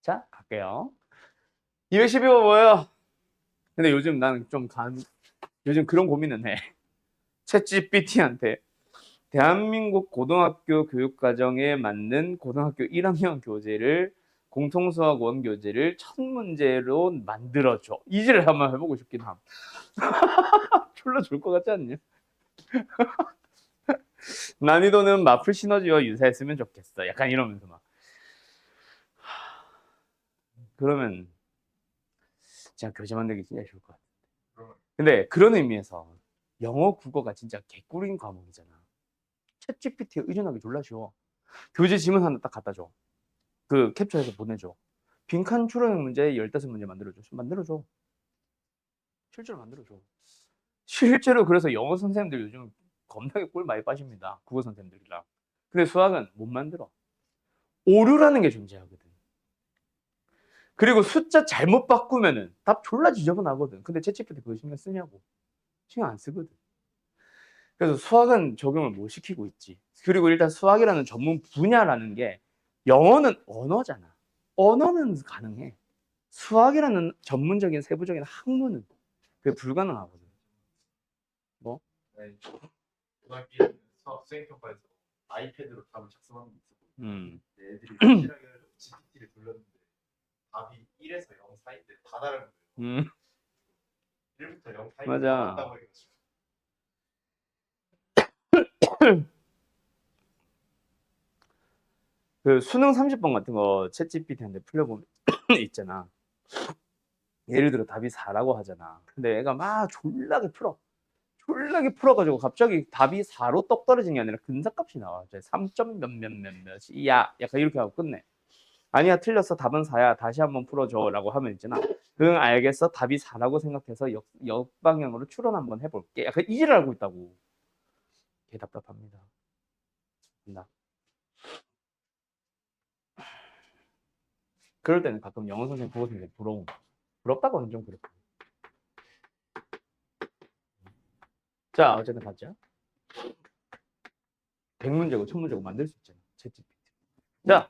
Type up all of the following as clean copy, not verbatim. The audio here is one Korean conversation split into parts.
자, 갈게요. 212번 뭐예요? 근데 요즘 나는 요즘 그런 고민은 해. 챗GPT한테 대한민국 고등학교 교육과정에 맞는 고등학교 1학년 교재를 공통수학 원교재를 첫 문제로 만들어줘. 이지를 한번 해보고 싶긴 함. 졸라 좋을 것 같지 않냐? 난이도는 마플 시너지와 유사했으면 좋겠어. 약간 이러면서 막. 그러면 진짜 교재 만들기 진짜 좋을 것 같아. 근데 그런 의미에서 영어, 국어가 진짜 개꿀인 과목이잖아. 챗 GPT에 의존하기 졸라 쉬워. 교재 지문 하나 딱 갖다 줘. 그 캡처해서 보내줘. 빈칸 추론형 문제 15문제 만들어줘. 만들어줘. 실제로 만들어줘. 실제로 그래서 영어 선생님들 요즘 겁나게 꿀 많이 빠집니다. 국어 선생님들이랑. 근데 수학은 못 만들어. 오류라는 게 존재하거든. 그리고 숫자 잘못 바꾸면은 답 졸라 지저분하거든. 근데 챗GPT 그거 신경 쓰냐고. 신경 안 쓰거든. 그래서 수학은 적용을 못 시키고 있지. 그리고 일단 수학이라는 전문 분야라는 게 영어는 언어잖아. 언어는 가능해. 수학이라는 전문적인 세부적인 학문은 그게 불가능하거든. 뭐? 네, 고등학교 1학년 수학 수행평가에서 아이패드로 답을 작성하는 게 있었거든요. 애들이 확실하게 해가지고 GPT를 돌렸는데 답이 1에서 0 사이인데 다 다른 거예요. 1부터 0 사이 맞아. 다 맞다고 해가지고. 그 수능 30번 같은 거 챗GPT한테 풀려보면 있잖아. 예를 들어 답이 4라고 하잖아. 근데 애가 막 졸라게 풀어. 졸라게 풀어가지고 갑자기 답이 4로 떡 떨어진 게 아니라 근사값이 나와. 3점 몇몇몇이야. 약간 이렇게 하고 끝내. 아니야, 틀렸어. 답은 4야. 다시 한번 풀어줘. 라고 하면 있잖아. 응, 알겠어. 답이 4라고 생각해서 역방향으로 추론 한번 해볼게. 약간 이지를 알고 있다고. 개 답답합니다. 나. 그럴 때는 가끔 영어 선생님, 국어 선생님 부러워. 부럽다고는 좀 그렇고. 자, 어쨌든 가자. 100문제고 1000문제고 만들 수 있잖아. 챗GPT. 자,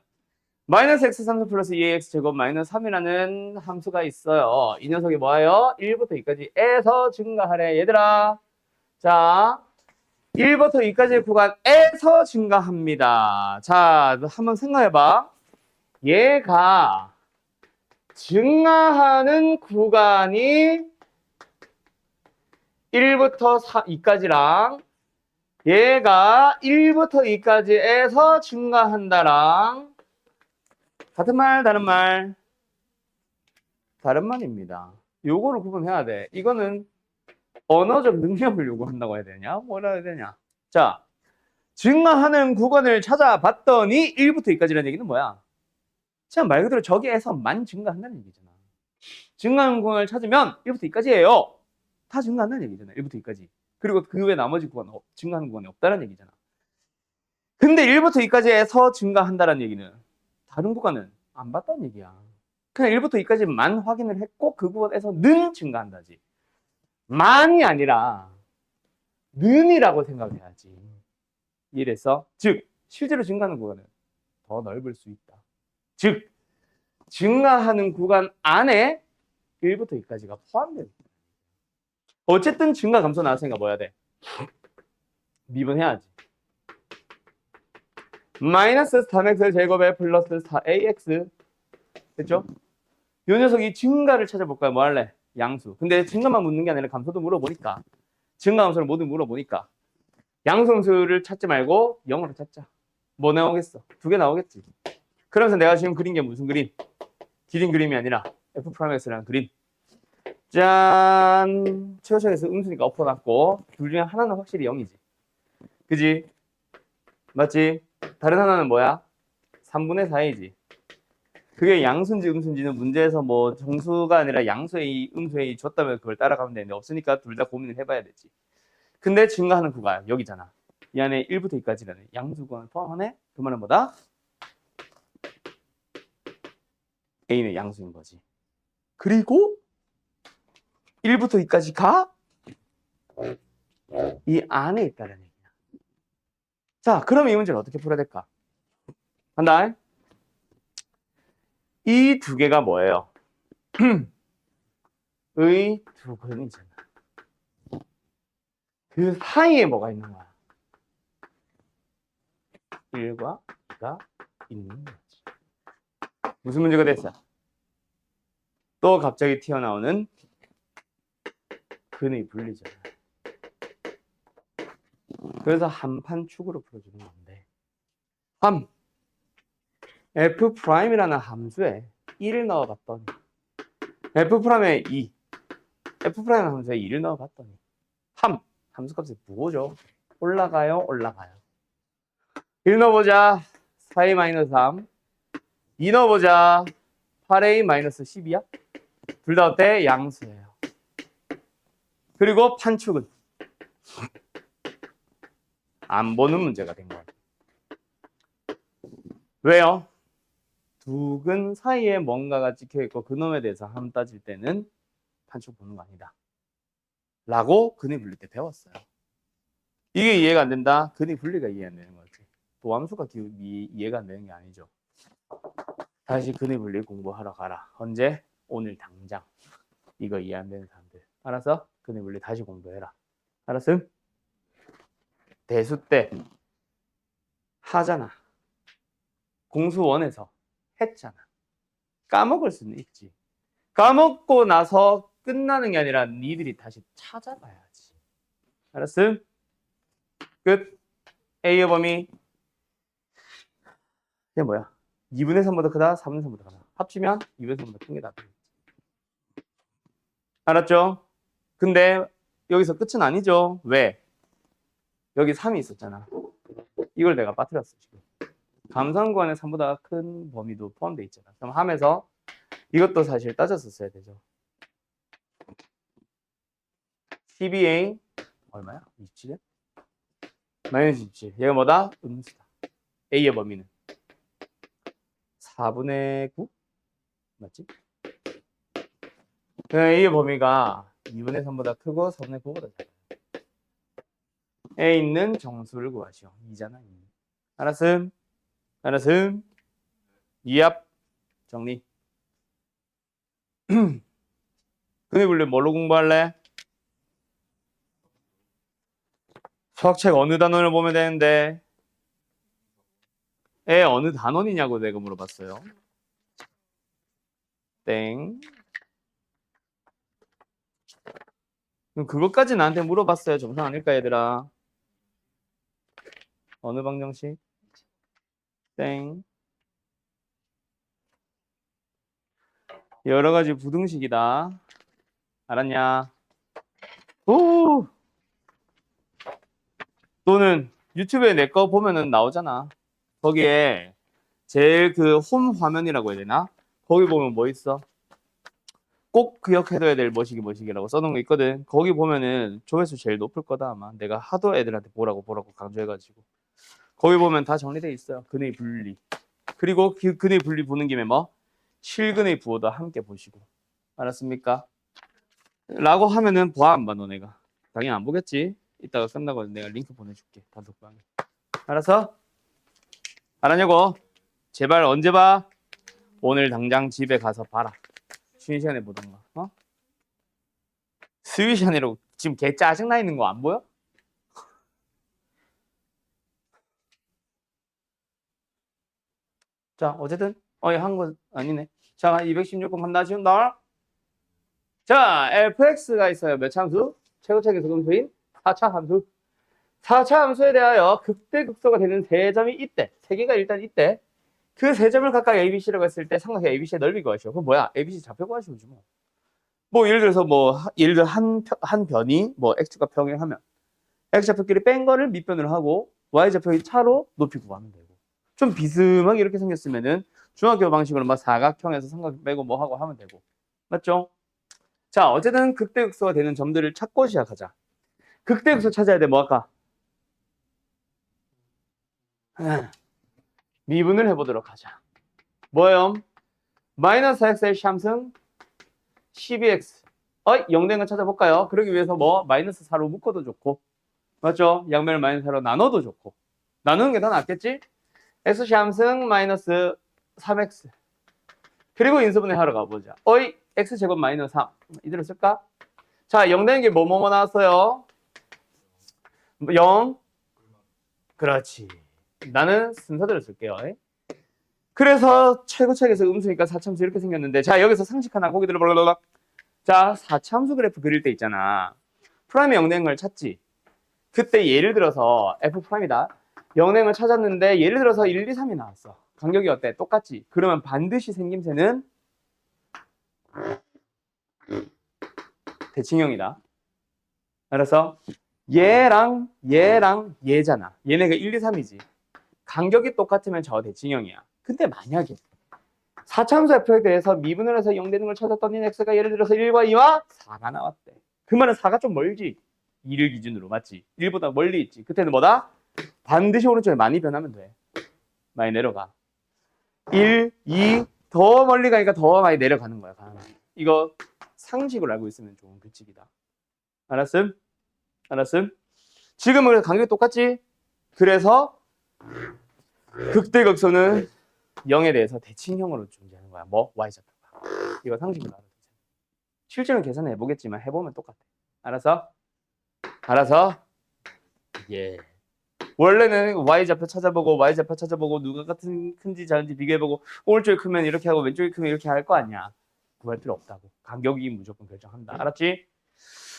마이너스 x 3수 플러스 2ax 제곱 마이너스 3이라는 함수가 있어요. 이 녀석이 뭐예요? 1부터 2까지 에서 증가하래. 얘들아. 자, 1부터 2까지의 구간에서 증가합니다. 자, 한번 생각해봐. 얘가 증가하는 구간이 1부터 2까지랑 얘가 1부터 2까지에서 증가한다랑 같은 말, 다른 말? 다른 말입니다. 요거를 구분해야 돼. 이거는 언어적 능력을 요구한다고 해야 되냐? 뭐라 해야 되냐? 자, 증가하는 구간을 찾아봤더니 1부터 2까지라는 얘기는 뭐야? 그냥 말 그대로 저기에서만 증가한다는 얘기잖아. 증가하는 구간을 찾으면 1부터 2까지예요. 다 증가한다는 얘기잖아. 1부터 2까지. 그리고 그 외 나머지 구간은 증가하는 구간이 없다는 얘기잖아. 근데 1부터 2까지에서 증가한다는 얘기는 다른 구간은 안 봤다는 얘기야. 그냥 1부터 2까지만 확인을 했고 그 구간에서는 증가한다지. 만이 아니라 는이라고 생각해야지. 이래서 즉 실제로 증가하는 구간은 더 넓을 수 있다. 즉 증가하는 구간 안에 1부터 2까지가 포함됩니다. 어쨌든 증가 감소 나왔으니까 뭐 해야 돼? 미분해야지. 마이너스 3x 제곱에 플러스 4ax 됐죠? 이 녀석이 증가를 찾아볼까요? 뭐 할래? 양수. 근데 증가만 묻는 게 아니라 감소도 물어보니까 증가 감소를 모두 물어보니까 양수함수를 찾지 말고 영어로 찾자. 뭐 나오겠어? 2개 나오겠지. 그러면서 내가 지금 그린 게 무슨 그림? 기린 그림이 아니라 F'X라는 그림. 짠! 최고점에서 음수니까 엎어놨고 둘 중에 하나는 확실히 0이지. 그지? 맞지? 다른 하나는 뭐야? 3분의 4이지. 그게 양수인지 음수인지는 문제에서 뭐 정수가 아니라 양수의 음수의 줬다면 그걸 따라가면 되는데 없으니까 둘 다 고민을 해봐야 되지. 근데 증가하는 구간 여기잖아. 이 안에 1부터 2까지라는 양수 구간을 포함하네? 그 말은 뭐다? A는 양수인 거지. 그리고 1부터 2까지가 이 안에 있다는 얘기야. 자, 그럼 이 문제를 어떻게 풀어야 될까? 간다. 이 두 개가 뭐예요? 의 두 근이잖아. 그 사이에 뭐가 있는 거야? 1과 2가 있는 거지. 무슨 문제가 됐어? 또 갑자기 튀어나오는 근의 분리잖아. 그래서 한판 축으로 풀어주는 건데, F'이라는 함수에 1을 넣어봤더니 F'에 2, F' 함수에 2를 넣어봤더니 함수값이 뭐죠? 올라가요? 올라가요? 1 넣어보자 4a-3, 2 넣어보자 8a-12야? 둘 다 어때? 양수예요. 그리고 판축은 안 보는 문제가 된 거예요. 왜요? 두 근 사이에 뭔가가 찍혀있고 그놈에 대해서 함 따질 때는 판축 보는 거 아니다 라고 근의 분리 때 배웠어요. 이게 이해가 안 된다? 근의 분리가 이해 안 되는 거지. 도함수가 이해가 안 되는 게 아니죠. 다시 근의 분리 공부하러 가라. 언제? 오늘 당장. 이거 이해 안 되는 사람들 알아서 근의 분리 다시 공부해라. 알았음? 대수 때 하잖아. 공수원에서 했잖아. 까먹을 수는 있지. 까먹고 나서 끝나는 게 아니라 니들이 다시 찾아봐야지. 알았음? 끝. A의 범위 이게 뭐야? 2분의 3보다 크다? 4분의 3보다 크다? 합치면 2분의 3보다 큰 게 답이지. 알았죠? 근데 여기서 끝은 아니죠. 왜? 여기 3이 있었잖아. 이걸 내가 빠뜨렸어 지금. 감성구간에 3보다 큰 범위도 포함되어 있잖아. 그럼 함에서 이것도 사실 따졌었어야 되죠. 12a 얼마야? 27이야? 마이너스 27. 얘가 뭐다? 음수다. a의 범위는 4분의 9? 맞지? a의 범위가 2분의 3보다 크고 4분의 9보다 작아요. 에 있는 정수를 구하시오. 2잖아. 2. 알았음? 알았음? 이합 정리. 근데 원래 뭘로 공부할래? 수학책 어느 단원을 보면 되는데 에 어느 단원이냐고 내가 물어봤어요. 땡. 그럼 그것까지 나한테 물어봤어요. 정상 아닐까 얘들아? 어느 방정식? 땡. 여러 가지 부등식이다. 알았냐? 오. 또는 유튜브에 내 거 보면은 나오잖아. 거기에 제일 그 홈 화면이라고 해야 되나? 거기 보면 뭐 있어? 꼭 기억해둬야 될 뭐시기라고 써놓은 거 있거든. 거기 보면은 조회수 제일 높을 거다 아마. 내가 하도 애들한테 보라고 강조해가지고. 거기 보면 다 정리돼 있어요. 근의 분리. 그리고 근의 분리 보는 김에 뭐? 실근의 부호도 함께 보시고. 알았습니까? 라고 하면은 봐 안 봐 너네가. 당연히 안 보겠지. 이따가 끝나고 내가 링크 보내줄게. 단톡방에. 알았어? 알았냐고? 제발 언제 봐? 오늘 당장 집에 가서 봐라. 쉬는 시간에 보던가. 어? 수유 시간이라고 지금 개 짜증나 있는 거 안 보여? 자 어쨌든 한 거 아니네. 자 216번 간다. 지운다. 자 fx가 있어요. 몇 차 함수? 최고차계 소금수인 4차 함수. 4차 함수에 대하여 극대극소가 되는 세 점이 있대. 세 개가 일단 있대. 그 세 점을 각각 ABC라고 했을 때 삼각형 ABC의 넓이 구하시오. 그럼 뭐야? ABC 좌표 구하시오지 뭐. 뭐 예를 들어서 예를 들어 한 변이 뭐 x가 평행하면 x좌표끼리 뺀 거를 밑변으로 하고 y좌표의 차로 높이 구하면 되고. 좀 비스하게 이렇게 생겼으면은 중학교 방식으로 막 사각형에서 삼각형 빼고 뭐 하고 하면 되고. 맞죠? 자, 어쨌든 극대극소가 되는 점들을 찾고 시작하자. 극대극소 찾아야 돼. 뭐 할까? 미분을 해보도록 하자. 뭐예요? 마이너스 x의 샴승 12x 0된 거 찾아볼까요? 그러기 위해서 뭐 마이너스 4로 묶어도 좋고 맞죠? 양면을 마이너스 4로 나눠도 좋고 나누는 게 더 낫겠지? x 샴승 마이너스 3x 그리고 인수분해 하러 가보자. 어이, x제곱 마이너스 3. 이대로 쓸까? 자, 0 되는 게 뭐뭐뭐 나왔어요? 0. 그렇지. 나는 순서대로 쓸게요. 그래서 최고책에서 음수니까 4참수 이렇게 생겼는데, 자, 여기서 상식 하나 고기 들어볼라. 자, 4참수 그래프 그릴 때 있잖아. 프라임의 0 되는 걸 찾지. 그때 예를 들어서 f 프라임이다. 0 되는 걸 찾았는데 예를 들어서 1, 2, 3이 나왔어. 간격이 어때? 똑같지? 그러면 반드시 생김새는 대칭형이다. 알았어? 얘랑 얘잖아. 얘네가 1, 2, 3이지. 간격이 똑같으면 저 대칭형이야. 근데 만약에 4참수 f에 대해서 미분을 해서 0 되는 걸 찾았더니 x가 예를 들어서 1과 2와 4가 나왔대. 그 말은 4가 좀 멀지. 2를 기준으로 맞지? 1보다 멀리 있지. 그때는 뭐다? 반드시 오른쪽에 많이 변하면 돼. 많이 내려가. 1, 2, 더 멀리 가니까 더 많이 내려가는 거야. 이거 상식으로 알고 있으면 좋은 규칙이다. 알았음? 알았음? 지금은 간격이 똑같지? 그래서 극대극소는 0에 대해서 대칭형으로 존재하는 거야. 뭐? y좌표가. 이거 상식으로 알아두자. 실제로 계산해 보겠지만 해보면 똑같아. 알았어? 알아서? 예. 원래는 y좌표 찾아보고 누가 같은 큰지 작은지 비교해보고 오른쪽이 크면 이렇게 하고 왼쪽이 크면 이렇게 할 거 아니야. 구할 필요 없다고. 간격이 무조건 결정한다. 알았지?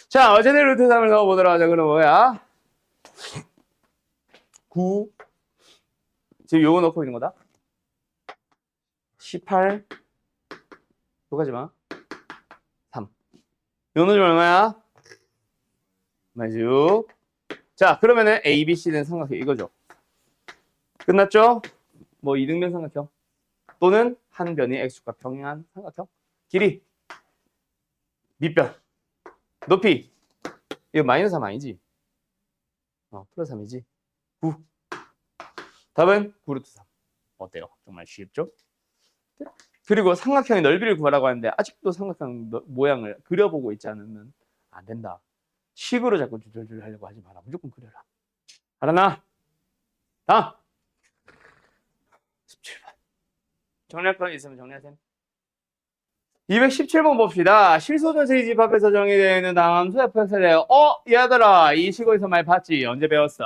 자, 어제는 루트 3을 넣어보도록 하자. 그럼 뭐야? 9. 지금 요거 넣고 있는 거다. 18. 요거지 마. 3. 요 놈이 얼마야? 마이너스 6. 자, 그러면은 A, B, C는 삼각형 이거죠. 끝났죠? 뭐 이등변 삼각형 또는 한 변이 x축과 평행한 삼각형. 길이, 밑변, 높이. 이거 마이너스 3 아니지? 플러스 3이지. 9. 답은 9루트 3. 어때요? 정말 쉽죠? 그리고 삼각형의 넓이를 구하라고 하는데 아직도 삼각형 모양을 그려보고 있지 않으면 안 된다. 식으로 자꾸 줄줄줄 하려고 하지 마라. 무조건 그려라. 알았나? 다음. 17번. 정리할 거 있으면 정리하세요. 217번 봅시다. 실소전체의 집합에서 정의되어 있는 다함수 fx에 대해 얘들아 이 시골에서 많이 봤지? 언제 배웠어?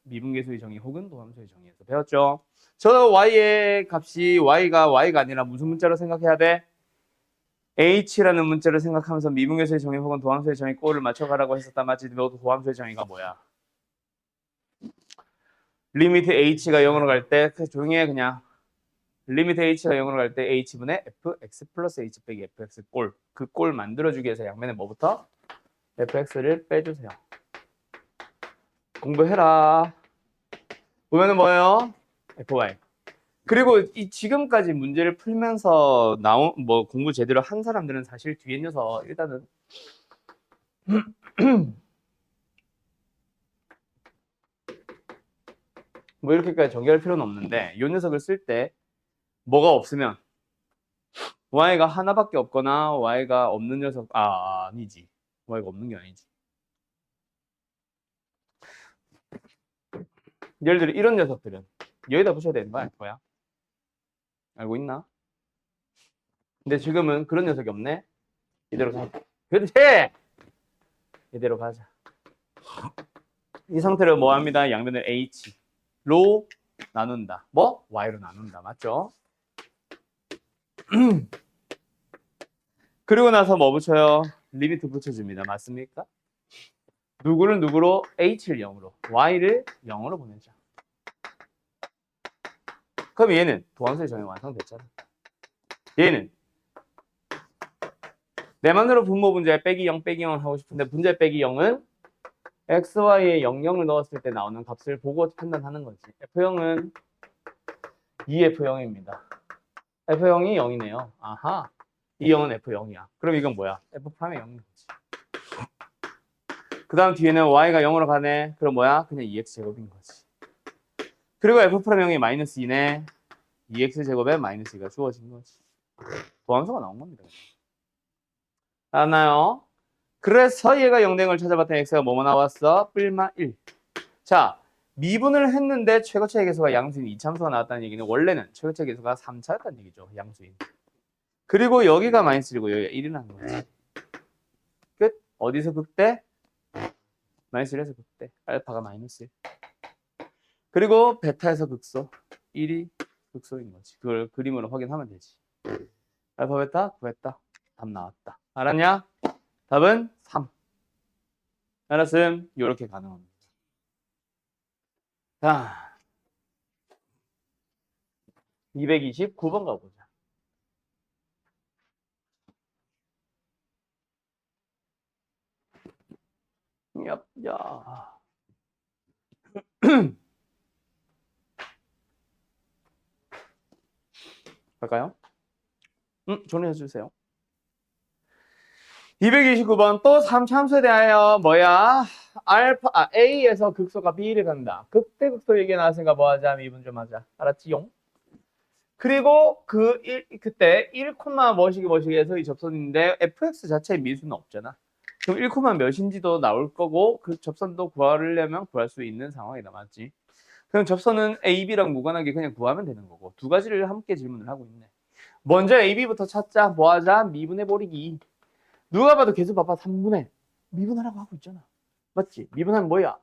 미분계수의 정의 혹은 도함수의 정의에서 배웠죠. 저 y의 값이 y가 아니라 무슨 문자로 생각해야 돼? h라는 문자를 생각하면서 미분계수의 정의 혹은 도함수의 정의 꼴을 맞춰가라고 했었다. 맞지? 너 도함수의 정의가 뭐야? 리미트 h가 0으로 갈 때 조용히 해 그냥. 리미트 h가 0으로 갈 때 h분의 fx 플러스 h 빼기 fx 꼴. 그 꼴 만들어주기 위해서 양면에 뭐부터? fx를 빼주세요. 공부해라. 보면은 뭐예요? fy. 그리고 이 지금까지 문제를 풀면서 공부 제대로 한 사람들은 사실 뒤에 녀석 일단은 뭐 이렇게까지 정의할 필요는 없는데 이 녀석을 쓸 때 뭐가 없으면 y가 하나밖에 없거나 y가 없는 녀석 아니지. y가 없는 게 아니지. 예를 들어 이런 녀석들은 여기다 붙여야 되는 거야. 뭐야? 알고 있나? 근데 지금은 그런 녀석이 없네. 이대로 가. 그렇지! 이대로 가자. 이 상태로 뭐 합니다? 양면을 h로 나눈다. 뭐? y로 나눈다. 맞죠? 그리고 나서 뭐 붙여요? 리미트 붙여줍니다. 맞습니까? 누구를 누구로? h를 0으로, y를 0으로 보내자. 그럼 얘는 도함수의 정의 완성됐잖아. 얘는 내 맘대로 분모 분자에 빼기 0 빼기 0을 하고 싶은데 분자에 빼기 0은 x, y에 0, 0을 넣었을 때 나오는 값을 보고 판단하는 거지. f0은 2f0입니다. f0이 0이네요. 아하. 이 0은 f0이야. 그럼 이건 뭐야? f'의 0인 거지. 그 다음 뒤에는 y가 0으로 가네. 그럼 뭐야? 그냥 2x제곱인 거지. 그리고 f'0이 마이너스 2네. 2x제곱에 마이너스 2가 주어진 거지. 도함수가 나온 겁니다. 알았나요? 그래서 얘가 0된 걸 찾아봤더니 x가 뭐뭐 나왔어? 뿔마 1. 자, 미분을 했는데 최고차의 계수가 양수인 2참수가 나왔다는 얘기는 원래는 최고차의 계수가 3차였다는 얘기죠. 양수인. 그리고 여기가 마이너스 1이고 여기가 1이 나는 거지. 끝. 어디서 극대? 마이너스 1에서 극대. 알파가 마이너스 1. 그리고 베타에서 극소. 1이 극소인 거지. 그걸 그림으로 확인하면 되지. 알파 베타 구했다. 답 나왔다. 알았냐? 답은 3. 알았음? 이렇게 가능합니다. 자, 229번 가보자. 야. 갈까요? 정리해 주세요. 229번 또 3참수에 대하여 뭐야? A에서 극소가 B를 간다. 극대극소 얘기 나왔으니까 뭐 하자? 미분 좀 하자. 알았지용? 그리고 그때 1, 뭐시기 해서 이 접선인데 fx 자체의 미수는 없잖아. 그럼 1, 몇인지도 나올 거고 그 접선도 구하려면 구할 수 있는 상황이다. 맞지? 그럼 접선은 A, B랑 무관하게 그냥 구하면 되는 거고 두 가지를 함께 질문을 하고 있네. 먼저 A, B부터 찾자. 뭐 하자? 미분해버리기. 누가 봐도 계수 봐봐 3분의 미분하라고 하고 있잖아. 맞지? 미분하면 뭐야?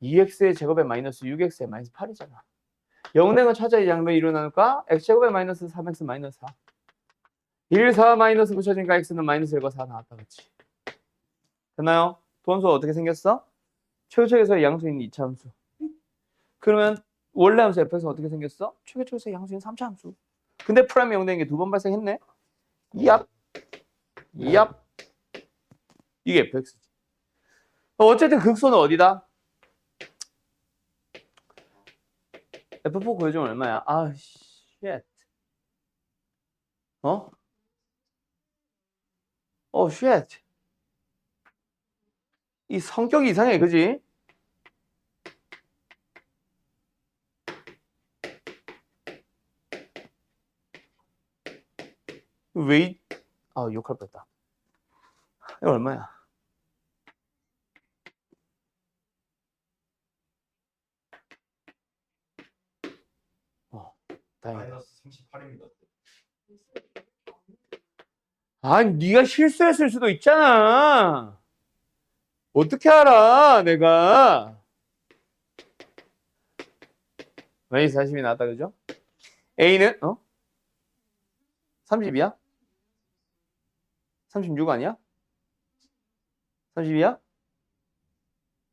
2x의 제곱에 마이너스 6x의 마이너스 8이잖아. 0된 건 찾아야 양변 일어나니까 x제곱에 마이너스 3x 마이너스 4. 1, 4 마이너스 붙여주니까 x는 마이너스 1과 4 나왔다. 그치? 됐나요? 도함수가 어떻게 생겼어? 최고체계에서의 양수인 2차 함수. 그러면 원래 함수 fx는 어떻게 생겼어? 최고체계에서의 양수인 3차 함수. 근데 프라임 0된 게 두 번 발생했네? 이압. 이게 fx지. 어쨌든 극소는 어디다? F4 구해주면 얼마야? 아, 쉣. 쉣. 이 성격이 이상해, 그지? 왜, 욕할 뻔했다. 이거 얼마야? 다행이다. 마이너스 38입니다. 아니, 네가 실수했을 수도 있잖아. 어떻게 알아, 내가. 마이너스 40이 나왔다, 그죠? A는, 30이야? 36 아니야? 32야?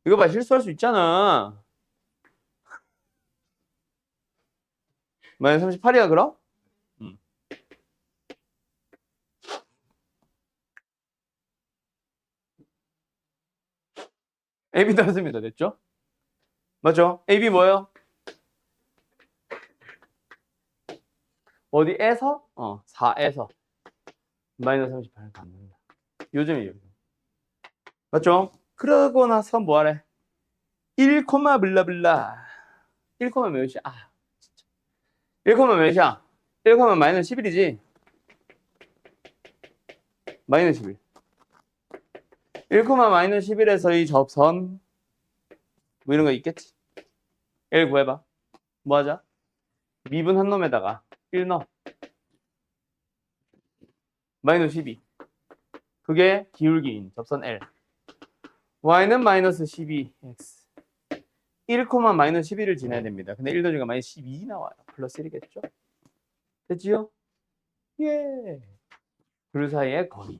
이거 봐, 실수할 수 있잖아. 마이너스 38이야, 그럼? AB 나왔습니다. 됐죠? 맞죠? AB 뭐예요? 어디에서? 4에서 마이너스 38 받는다. 요즘이에요. 맞죠? 그러고 나서 뭐하래? 1, 블라블라. 1, 몇이야? 진짜. 1, 몇이야? 1, 마이너스 11이지? 마이너스 11. 1, 마이너스 11에서 이 접선 뭐 이런 거 있겠지? 1 구해봐. 뭐 하자? 미분 한 놈에다가 1 넣어. 마이너스 12. 그게 기울기인 접선 L. Y는 마이너스 12x. 1, 마이너스 11을 지나야 됩니다. 근데 1 더중가 마이너스 12 나와요. 플러스 1이겠죠? 됐지요? 예. 둘 사이의 거리.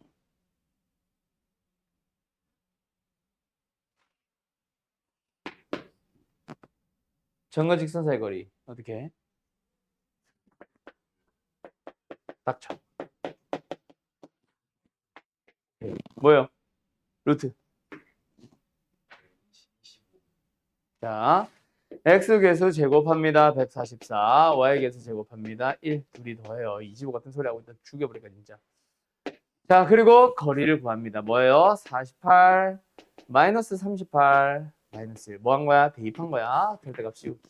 점과 직선 사이 거리. 어떻게 해? 닥쳐. 뭐요? 루트. 자, x 계수 제곱합니다. 144. y 계수 제곱합니다. 1. 둘이 더해요. 25 같은 소리 하고 있다. 죽여버릴까 진짜. 자, 그리고 거리를 구합니다. 뭐예요? 48 마이너스 38 마이너스 1. 뭐 한 거야? 대입한 거야. 절대값 씌우기.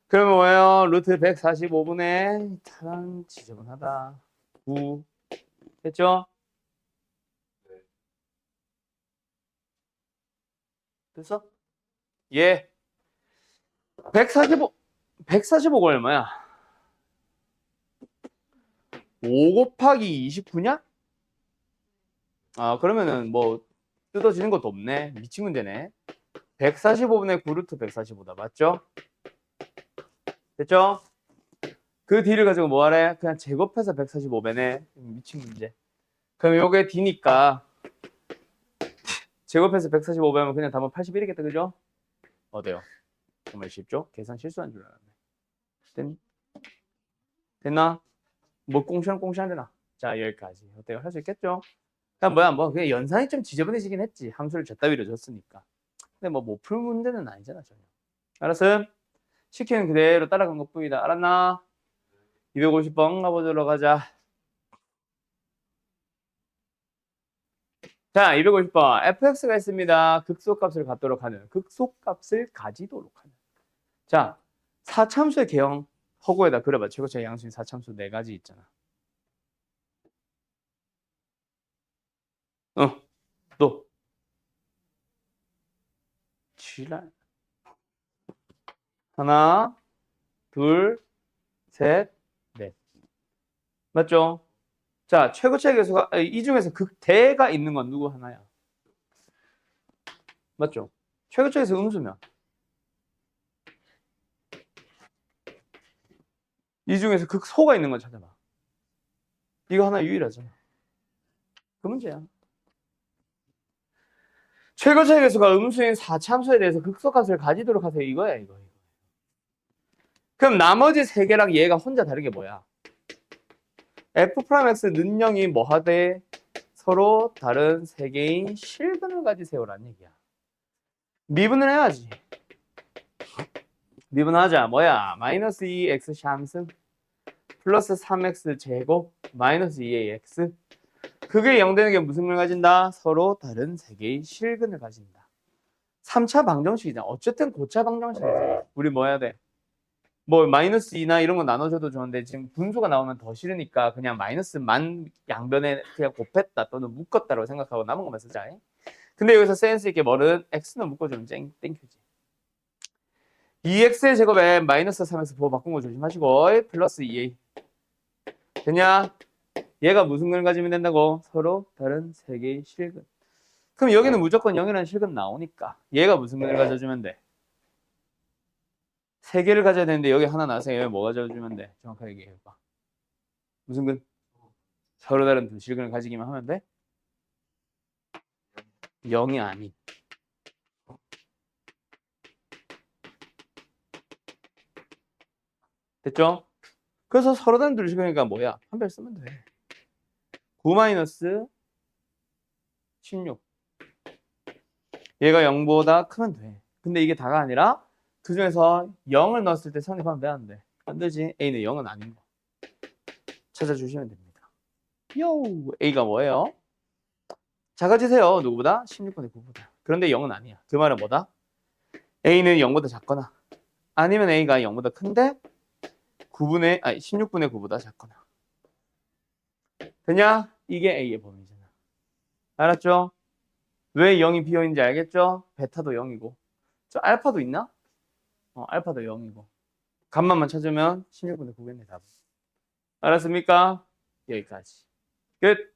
그러면 뭐예요? 루트 145분의 참 지저분하다. 9. 됐죠? 됐어? 예. 145가 얼마야? 5 곱하기 29냐? 아, 그러면은 뭐 뜯어지는 것도 없네. 미친 문제네. 145분의 9루트 145다. 맞죠? 됐죠? 그 D를 가지고 뭐 하래? 그냥 제곱해서 145배네. 미친 문제. 그럼 요게 D니까 제곱해서 145배면 그냥 답은 81이겠다. 그죠? 어때요? 정말 쉽죠? 계산 실수한 줄 알았네. 됐나? 뭐 꽁시렁꽁시렁 되나? 자, 여기까지. 어때요? 할 수 있겠죠? 그냥 뭐야, 뭐 그냥 연산이 좀 지저분해지긴 했지. 함수를 저따위로 줬으니까. 근데 뭐 못 풀 문제는 아니잖아, 전혀. 알았음? 시키는 그대로 따라간 것뿐이다. 알았나? 250번 가보도록 하자. 자, 250번. fx가 있습니다. 극소값을 갖도록 하는. 극소값을 가지도록 하는. 자, 사참수의 개형 허구에다 그려봐. 최고차의 양수인 사참수 4가지 있잖아. 또. 지랄. 하나, 둘, 셋, 넷. 맞죠? 자, 최고차의 개수가 이 중에서 극대가 있는 건 누구 하나야? 맞죠? 최고차의 개수 음수면 이 중에서 극소가 있는 건 찾아봐. 이거 하나 유일하잖아. 그 문제야. 최고차의 개수가 음수인 4참수에 대해서 극소값을 가지도록 하세요. 이거야, 이거. 그럼 나머지 3개랑 얘가 혼자 다른 게 뭐야? F'X 는영이 뭐 하되? 서로 다른 3개인 실근을 가지세요라는 얘기야. 미분을 해야지. 미분하자. 뭐야? 마이너스 2x 샴승 플러스 3x 제곱 마이너스 2의 x. 그게 0 되는 게 무슨 걸 가진다? 서로 다른 3개의 실근을 가진다. 3차 방정식이잖아. 어쨌든 고차 방정식이잖아. 우리 뭐 해야 돼? 뭐 마이너스 2나 이런 거 나눠줘도 좋은데 지금 분수가 나오면 더 싫으니까 그냥 마이너스만 양변에 그냥 곱했다 또는 묶었다고 생각하고 남은 것만 쓰자. 근데 여기서 센스 있게 뭐는 x는 묶어주면 땡큐지. 2x의 제곱에 마이너스 3x 부호 바꾼 거 조심하시고 플러스 2a 되냐? 얘가 무슨 걸 가지면 된다고? 서로 다른 3개의 실근. 그럼 여기는 무조건 0이라는 실근 나오니까 얘가 무슨 근을 가져주면 돼? 3개를 가져야 되는데 여기 하나 나와서 얘 뭐 가져주면 돼? 정확하게 얘기해봐. 무슨 근? 서로 다른 두 실근을 가지기만 하면 돼? 0이 아닌. 됐죠? 그래서 서로 다른 두 실근이니까 뭐야? 판별 쓰면 돼. 9 마이너스 16. 얘가 0보다 크면 돼. 근데 이게 다가 아니라 그 중에서 0을 넣었을 때 성립하면 돼, 안 돼? 안 되지. A는 0은 아닌 거. 찾아주시면 됩니다. 요, A가 뭐예요? 작아지세요. 누구보다? 16분의 9보다. 그런데 0은 아니야. 그 말은 뭐다? A는 0보다 작거나 아니면 A가 0보다 큰데 16분의 9보다 작거나. 되냐? 이게 A의 범위잖아. 알았죠? 왜 0이 비어있는지 알겠죠? 베타도 0이고. 저 알파도 있나? 알파도 0이고. 값만만 찾으면 16분의 9겠네, 답은. 알았습니까? 여기까지. 끝.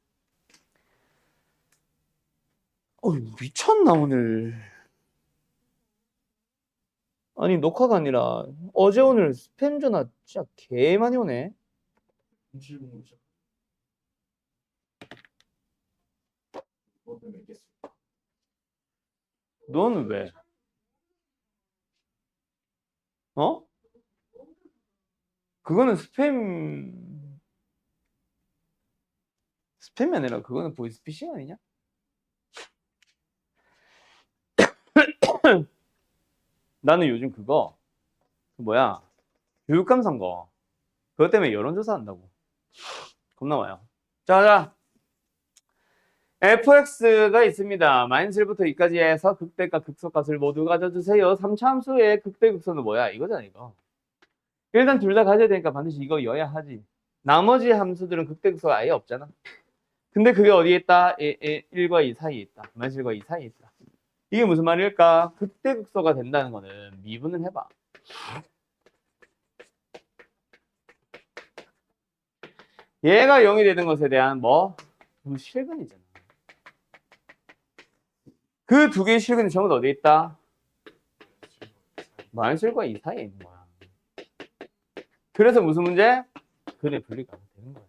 미쳤나, 오늘. 아니, 녹화가 아니라 어제 오늘 스팸 전화 진짜 개 많이 오네. 공실공무죠. 뭐든 맺겠습니다. 너는 왜? 어? 그거는 스팸이 아니라 그거는 보이스피싱 아니냐? 나는 요즘 그거 뭐야 교육감 선거 그것 때문에 여론조사 한다고 겁나 와요. 자 fx가 있습니다. 마이너스 1부터 2까지 해서 극대값 극소값을 모두 가져주세요. 3차 함수의 극대 극소는 뭐야? 이거잖아 이거. 일단 둘 다 가져야 되니까 반드시 이거 여야 하지. 나머지 함수들은 극대 극소가 아예 없잖아. 근데 그게 어디에 있다? 1과 2 사이에 있다. 마이너스 1과 2 사이에 있다. 이게 무슨 말일까? 극대 극소가 된다는 거는 미분을 해봐. 얘가 0이 되는 것에 대한 뭐? 실근이잖아. 그 두 개의 실근이 전부 다 어디에 있다? 마이너스1과 2 사이에 있는 거야. 그래서 무슨 문제? 근의 분리가 안 되는 거야.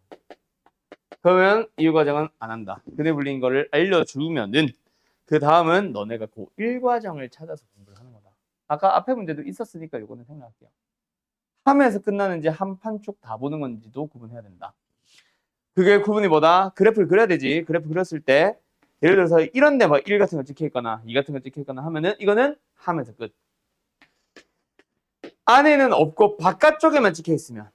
그러면 이 과정은 안 한다. 근의 분리인 거를 알려주면은 그 다음은 너네가 고1 과정을 찾아서 공부를 하는 거다. 아까 앞에 문제도 있었으니까 이거는 생각할게요. 함에서 끝나는지 한 판 쭉 다 보는 건지도 구분해야 된다. 그게 구분이 뭐다? 그래프를 그려야 되지. 그래프 그렸을 때 예를 들어서 이런 데 막 1 같은 거 찍혀 있거나 2 같은 거 찍혀 있거나 하면은 이거는 함에서 끝. 안에는 없고 바깥쪽에만 찍혀 있으면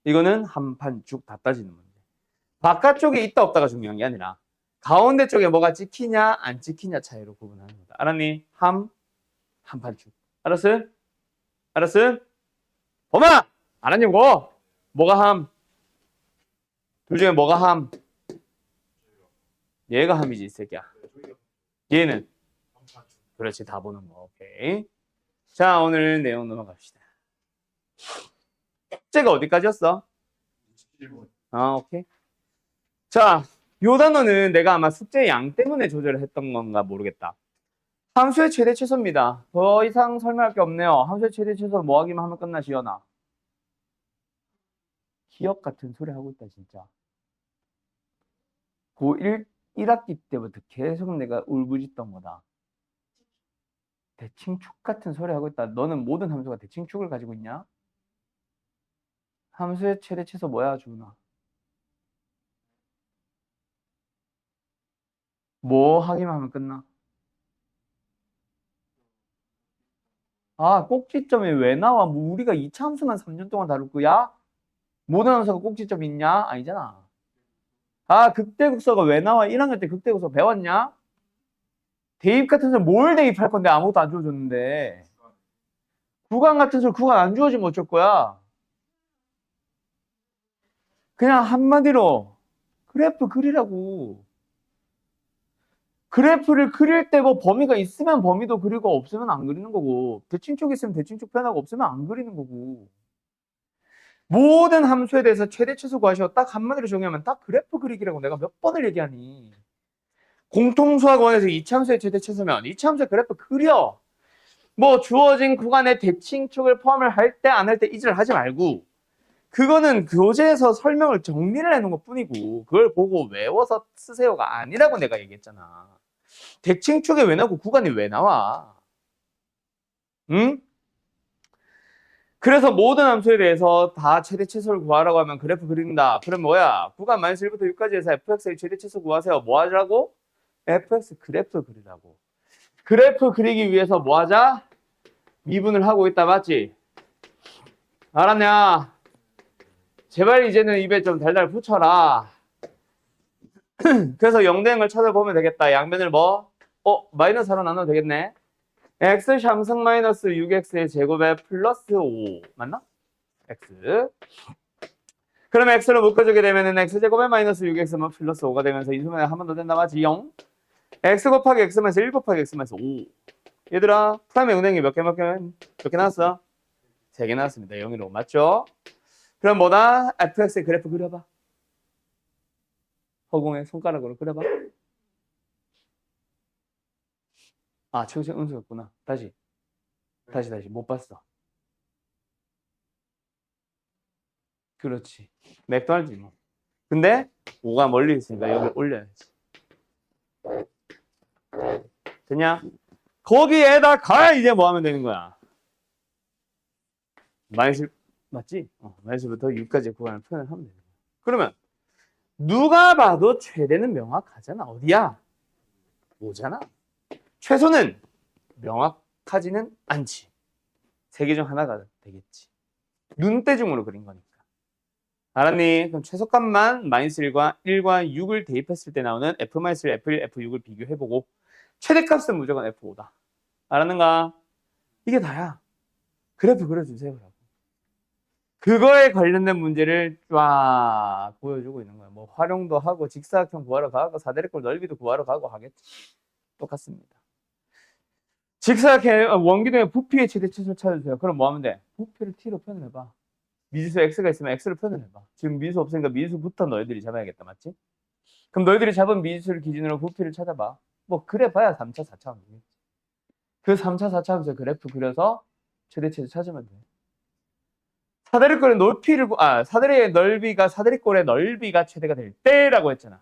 이거는 한 판 쭉 다 따지는 문제. 바깥쪽에 있다 없다가 중요한 게 아니라 가운데 쪽에 뭐가 찍히냐 안 찍히냐 차이로 구분하는 거다. 알았니? 한 판 쭉. 알았어? 알았어? 범아! 알았냐고? 뭐가 함? 둘 중에 뭐가 함? 얘가 함이지 이 새끼야. 얘는? 그렇지, 다 보는 거. 오케이. 자, 오늘 내용 넘어갑시다. 숙제가 어디까지였어? 1번. 오케이. 자, 요 단어는 내가 아마 숙제 양 때문에 조절을 했던 건가 모르겠다. 함수의 최대 최소입니다. 더 이상 설명할 게 없네요. 함수의 최대 최소 뭐 하기만 하면 끝나, 지연아? 기억 같은 소리 하고 있다, 진짜. 고1 1학기 때부터 계속 내가 울부짖던 거다. 대칭축 같은 소리 하고 있다. 너는 모든 함수가 대칭축을 가지고 있냐? 함수의 최대 최소 뭐야, 주은아? 뭐 하기만 하면 끝나? 아, 꼭지점이 왜 나와? 뭐 우리가 2차 함수만 3년 동안 다룰 거야? 모든 함수가 꼭지점이 있냐? 아니잖아. 아, 극대극소가 왜 나와? 1학년 때 극대극소 배웠냐? 대입 같은 소리 뭘 대입할 건데 아무것도 안 주어줬는데. 구간 같은 소리 구간 안 주어지면 어쩔 거야? 그냥 한마디로 그래프 그리라고. 그래프를 그릴 때 뭐 범위가 있으면 범위도 그리고 없으면 안 그리는 거고, 대칭축 있으면 대칭축 표현하고 없으면 안 그리는 거고, 모든 함수에 대해서 최대 최소 구하시오. 딱 한마디로 정의하면 딱 그래프 그리기라고 내가 몇 번을 얘기하니. 공통수학원에서 이차함수의 최대 최소면 이차함수의 그래프 그려. 뭐 주어진 구간에 대칭축을 포함을 할 때 안 할 때 이질을 하지 말고, 그거는 교재에서 설명을 정리를 해놓은 것 뿐이고 그걸 보고 외워서 쓰세요가 아니라고 내가 얘기했잖아. 대칭축에 왜 나오고 구간이 왜 나와? 응? 그래서 모든 함수에 대해서 다 최대 최소를 구하라고 하면 그래프 그린다. 그럼 뭐야? 구간 마이너스 1부터 6까지 해서 fx의 최대 최소 구하세요. 뭐 하자고? fx 그래프 그리라고. 그래프 그리기 위해서 뭐 하자? 미분을 하고 있다. 맞지? 알았냐? 제발 이제는 입에 좀 달달 붙여라. 그래서 0된 걸 찾아보면 되겠다. 양변을 뭐? 마이너스 하나 나눠도 되겠네. x 샴승 마이너스 6x의 제곱에 플러스 5 맞나? x. 그럼 x로 묶어주게 되면은 x제곱에 마이너스 6x면 플러스 5가 되면서 이 수면에 한 번 더 된다 맞지? 0. x 곱하기 x면서 1 곱하기 x면서 5. 얘들아 프라임의 은행이 몇 개 나왔어? 3개 나왔습니다. 0으로 맞죠? 그럼 뭐다? fx의 그래프 그려봐. 허공에 손가락으로 그려봐. 아, 최우선 은수였구나. 다시 못 봤어. 그렇지. 맥도날드 뭐. 근데 5가 멀리 있으니까 여기 올려야지. 됐냐? 거기에다가 이제 뭐 하면 되는 거야? 마이너스 맞지? 마이너스부터 6까지 구간을 표현을 하면 되는 거야. 그러면 누가 봐도 최대는 명확하잖아. 어디야? 5잖아. 최소는 명확하지는 않지. 세 개 중 하나가 되겠지. 눈대중으로 그린 거니까. 알았니? 그럼 최소값만 마이너스 1과 6을 대입했을 때 나오는 f-1, f1, f6을 비교해보고 최대값은 무조건 f5다. 알았는가? 이게 다야. 그래프 그려주세요라고. 그거에 관련된 문제를 쫙 보여주고 있는 거야. 뭐 활용도 하고 직사각형 구하러 가고 사대리꼴 넓이도 구하러 가고 하겠지. 똑같습니다. 직사각형 원기둥의 부피의 최대 최소를 찾아주세요. 그럼 뭐 하면 돼? 부피를 t로 표현해봐. 미지수 x가 있으면 x를 표현을 해봐. 지금 미지수 없으니까 미지수부터 너희들이 잡아야겠다. 맞지? 그럼 너희들이 잡은 미지수를 기준으로 부피를 찾아봐. 뭐 그래 봐야 3차, 4차 함수. 그 3차, 4차 함수 그래프 그려서 최대치를 찾으면 돼. 사다리꼴의 높이를 사다리의 넓이가 사다리꼴의 넓이가 최대가 될 때라고 했잖아.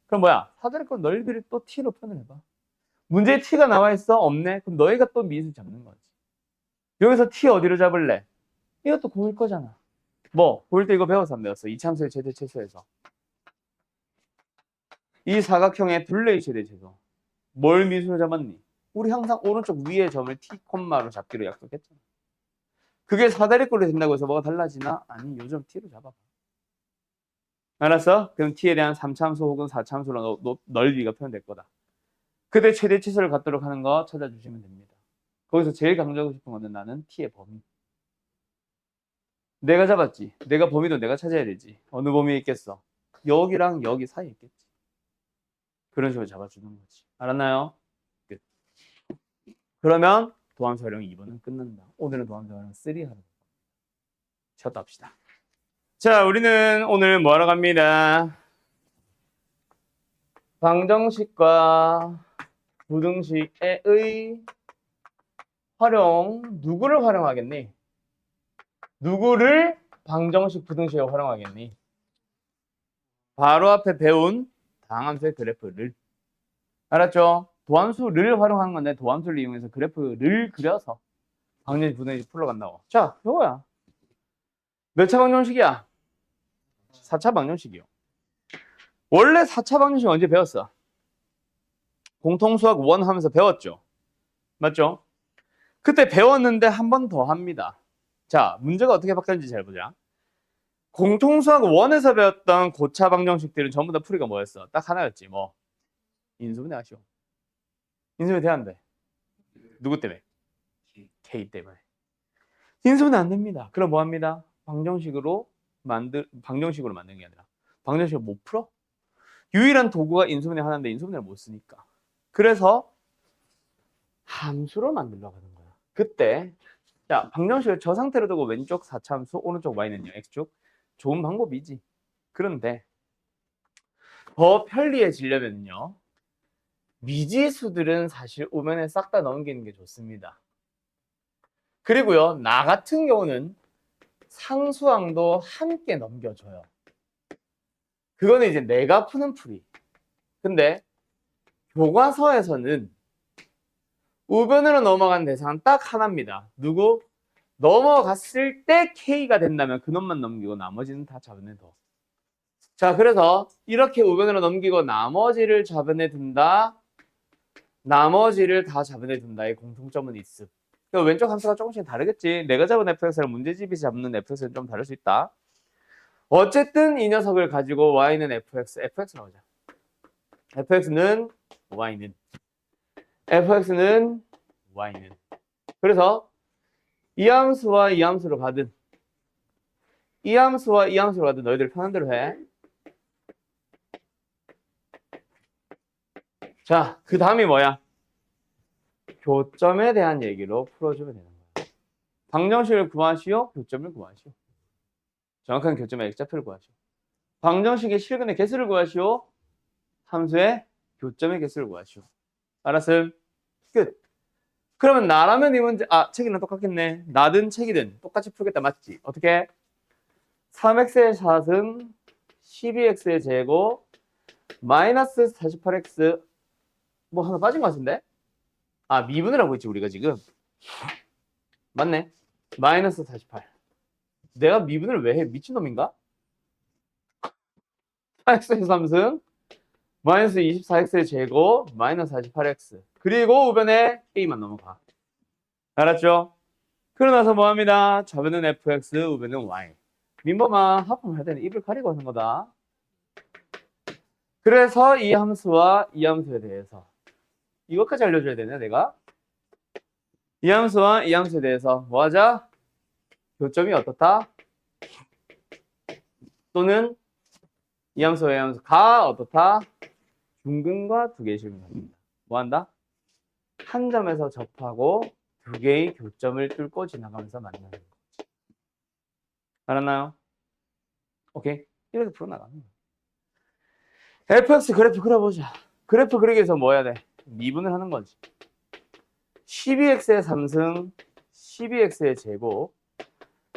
그럼 뭐야? 사다리꼴 넓이를 또 t로 표현을 해봐. 문제에 t가 나와 있어? 없네? 그럼 너희가 또 미지수 잡는 거지. 여기서 t 어디로 잡을래? 이것도 고일 거잖아. 뭐? 고일 때 이거 배워서 안 배웠어? 이차함수의 최대 최소에서. 이 사각형의 둘레의 최대 최소. 뭘 미수로 잡았니? 우리 항상 오른쪽 위에 점을 t, 로 잡기로 약속했잖아. 그게 사다리꼴이 된다고 해서 뭐가 달라지나? 아니, 요점 t로 잡아봐. 알았어? 그럼 t에 대한 3차함수 혹은 4차함수로 넓이가 표현될 거다. 그때 최대 최소를 갖도록 하는 거 찾아주시면 됩니다. 거기서 제일 강조하고 싶은 거는 나는 t의 범위. 내가 잡았지. 내가 범위도 내가 찾아야 되지. 어느 범위에 있겠어? 여기랑 여기 사이에 있겠지. 그런 식으로 잡아주는 거지. 알았나요? 끝. 그러면 도함수 활용 2번은 끝난다. 오늘은 도함수 활용 3 하는 거. 쉬었다 합시다. 자, 우리는 오늘 뭐 하러 갑니다? 방정식과 부등식의 활용, 누구를 활용하겠니? 누구를 방정식, 부등식에 활용하겠니? 바로 앞에 배운 다항함수의 그래프를. 알았죠? 도함수를 활용하는 건데 도함수를 이용해서 그래프를 그려서 방정식, 부등식 풀러간다고. 자, 이거야. 몇 차 방정식이야? 4차 방정식이요. 원래 4차 방정식 언제 배웠어? 공통수학 1 하면서 배웠죠? 맞죠? 그때 배웠는데 한 번 더 합니다. 자, 문제가 어떻게 바뀌었는지 잘 보자. 공통수학 1에서 배웠던 고차 방정식들은 전부 다 풀이가 뭐였어? 딱 하나였지. 뭐? 인수분해 하시오. 인수분해 돼야 안 돼. 누구 때문에? K 때문에. 인수분해 안 됩니다. 그럼 뭐 합니다? 방정식으로 만드는 게 아니라 방정식을 못 풀어? 유일한 도구가 인수분해 하나인데 인수분해를 못 쓰니까. 그래서 함수로 만들려고 하는 거야. 그때 자, 방정식을 저 상태로 두고 왼쪽 4차함수, 오른쪽 y는요, x축. 좋은 방법이지. 그런데 더 편리해지려면요, 미지수들은 사실 우면에 싹 다 넘기는 게 좋습니다. 그리고요, 나 같은 경우는 상수항도 함께 넘겨줘요. 그거는 이제 내가 푸는 풀이. 근데 교과서에서는 우변으로 넘어간 대상은 딱 하나입니다. 누구? 넘어갔을 때 K가 된다면 그놈만 넘기고 나머지는 다 잡아내둬. 자, 그래서 이렇게 우변으로 넘기고 나머지를 잡아내둔다. 나머지를 다 잡아내둔다의 공통점은 있음. 왼쪽 함수가 조금씩 다르겠지. 내가 잡은 fx랑 문제집이 잡는 fx는 좀 다를 수 있다. 어쨌든 이 녀석을 가지고 y는 fx 나오자. fx는 y는. 그래서 이 함수와 이 함수로 가든 이 함수와 이 함수로 가든 너희들 편한 대로 해. 자, 그 다음이 뭐야? 교점에 대한 얘기로 풀어주면 되는 거야. 방정식을 구하시오, 교점을 구하시오. 정확한 교점의 x좌표를 구하시오. 방정식의 실근의 개수를 구하시오. 함수의 교점의 개수를 구하시오. 알았음? 끝. 그러면 나라면 이 문제, 책이랑 똑같겠네. 나든 책이든 똑같이 풀겠다. 맞지? 어떻게? 3x의 4승 12x의 제곱 마이너스 48x 뭐 하나 빠진 것 같은데? 미분을 하고 있지 우리가 지금. 맞네. 마이너스 48. 내가 미분을 왜 해? 미친놈인가? 4x의 3승 마이너스 24x의 제곱 마이너스 48x 그리고 우변에 a만 넘어가. 알았죠? 그러고 나서 뭐합니다? 좌변은 fx, 우변은 y. 민범아 합품을 할 때는 입을 가리고 하는 거다. 그래서 이 함수와 이 함수에 대해서 이것까지 알려줘야 되네 내가. 이 함수와 이 함수에 대해서 뭐하자? 교점이 어떻다? 또는 이 함수와 이 함수가 어떻다? 중근과 두 개의 실근입니다. 뭐한다? 한 점에서 접하고 두 개의 교점을 뚫고 지나가면서 만나는 거지. 알았나요? 오케이. 이렇게 풀어나가는 거야. fx 그래프 그려보자. 그래프 그리기 위해서 뭐 해야 돼? 미분을 하는 거지. 12x의 3승, 12x의 제곱,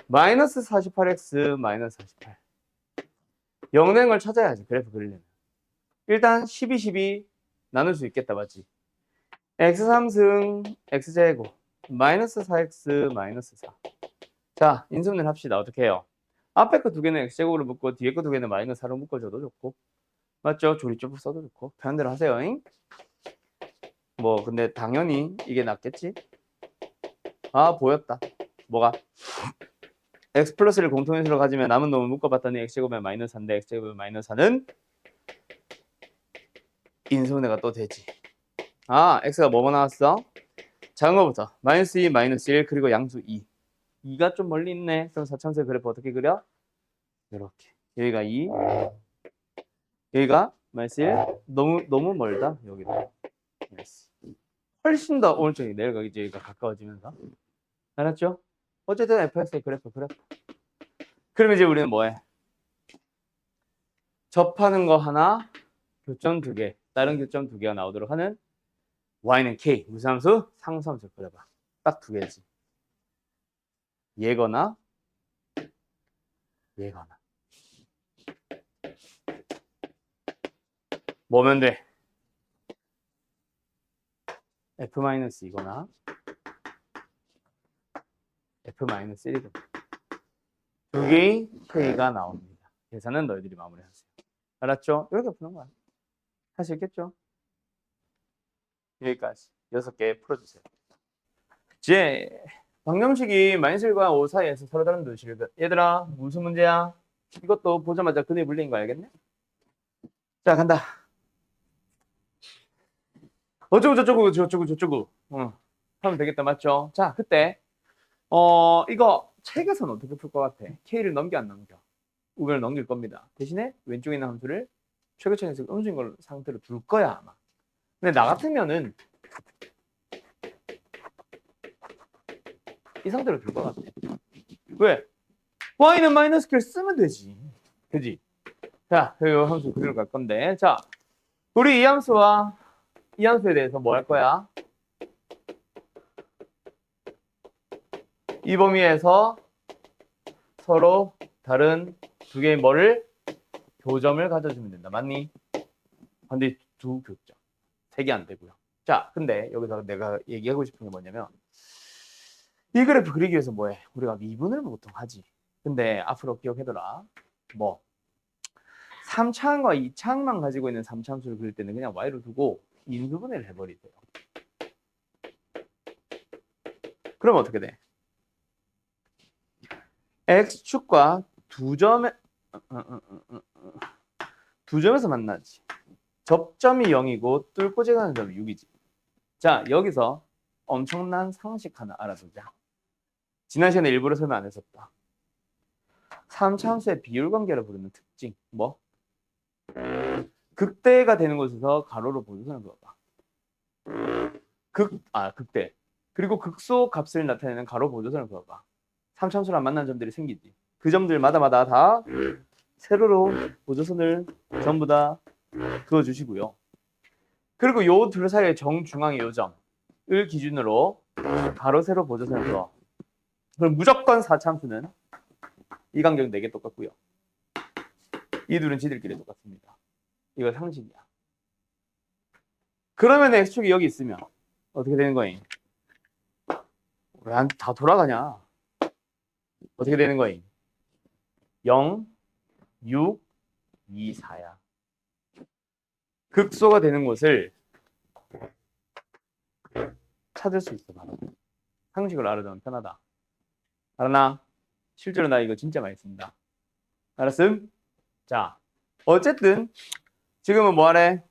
마이너스 48x, 마이너스 48. 영능을 걸 찾아야지, 그래프 그리려면. 일단 12, 12 나눌 수 있겠다, 맞지? x3승, x제곱, 마이너스 4x, 마이너스 4. 자, 인수분해를 합시다. 어떻게 해요? 앞에 거 두 개는 x제곱으로 묶고 뒤에 거 두 개는 마이너스 4로 묶어줘도 좋고, 맞죠? 조리조프 써도 좋고, 편한 대로 하세요. 잉? 뭐 근데 당연히 이게 낫겠지? 아, 보였다. 뭐가? x 플러스를 공통인수로 가지면 남은 놈을 묶어봤더니 x제곱에 마이너스 4인데 x제곱에 마이너스 4는 인수분해가 또 되지. 아, x가 뭐뭐 나왔어? 작은 거부터 마이너스 2, 마이너스 1, 그리고 양수 2. 2가 좀 멀리 있네. 그럼 사참수의 그래프 어떻게 그려? 이렇게. 여기가 2, 여기가 마이너스 1. 너무 멀다. 여기다. yes. 훨씬 더 오른쪽이 내려가겠지. 여기가 가까워지면서. 알았죠? 어쨌든 fx의 그래프. 그럼 이제 우리는 뭐해? 접하는 거 하나, 교점 두 개, 다른 교점 두 개가 나오도록 하는 y는 k, 무슨 함수? 상수함수 그려봐. 딱 두 개지. 얘거나 얘거나. 뭐면 돼? f-2거나 f-1이거나. 두 개의 k가 나옵니다. 계산은 너희들이 마무리하세요. 알았죠? 이렇게 푸는 거야. 할 수 있겠죠? 여기까지 6개 풀어주세요. 이제 방정식이 마이너스1과 5 사이에서 서로 다른 두 실근. 얘들아 무슨 문제야? 이것도 보자마자 근에 물린 거 알겠네? 자, 간다. 어쩌고 저쩌고 하면 되겠다. 맞죠? 자, 그때 이거 책에서는 어떻게 풀 것 같아? K를 넘겨 안 넘겨? 우변을 넘길 겁니다. 대신에 왼쪽에 있는 함수를 최고점에서 음수인 걸 상태로 둘 거야 아마. 근데 나 같으면은 이 상태로 둘 것 같아. 왜? y는 마이너스 Q를 쓰면 되지. 그지? 자, 이 함수 그대로 갈 건데. 자, 우리 이 함수와 이 함수에 대해서 뭐 할 거야? 이 범위에서 서로 다른 두 개의 뭐를? 교점을 가져주면 된다. 맞니? 근데 두 교점. 세 개 안 되고요. 자, 근데 여기서 내가 얘기하고 싶은 게 뭐냐면 이 그래프 그리기 위해서 뭐해? 우리가 미분을 보통 하지. 근데 앞으로 기억해둬라. 뭐 3차항과 2차항만 가지고 있는 3차함수를 그릴 때는 그냥 y로 두고 인수분해를 해버리세요. 그럼 어떻게 돼? x축과 두 점에서 만나지. 접점이 0이고 뚫고 지나가는 점이 6이지. 자, 여기서 엄청난 상식 하나 알아두자. 지난 시간에 일부러 설명 안 했었다. 3차함수의 비율관계를 부르는 특징. 뭐? 극대가 되는 곳에서 가로로 보조선을 그어봐. 극대. 그리고 극소 값을 나타내는 가로 보조선을 그어봐. 3차함수랑 만난 점들이 생기지. 그 점들마다 다 세로로 보조선을 전부 다 그어주시고요. 그리고 요 둘 사이의 정중앙의 요 점을 기준으로 가로 세로 보조선을 그어. 그럼 무조건 4차함수는 이 간격 4개 똑같고요. 이 둘은 지들끼리 똑같습니다. 이거 상식이야. 그러면 x축이 여기 있으면 어떻게 되는 거임? 왜 다 돌아가냐? 어떻게 되는 거임? 0, 6, 2, 4야. 극소가 되는 곳을 찾을 수 있어. 바로. 상식을 알아두면 편하다. 알았나? 실제로 나 이거 진짜 많이 씁니다. 알았음? 자, 어쨌든 지금은 뭐 하래?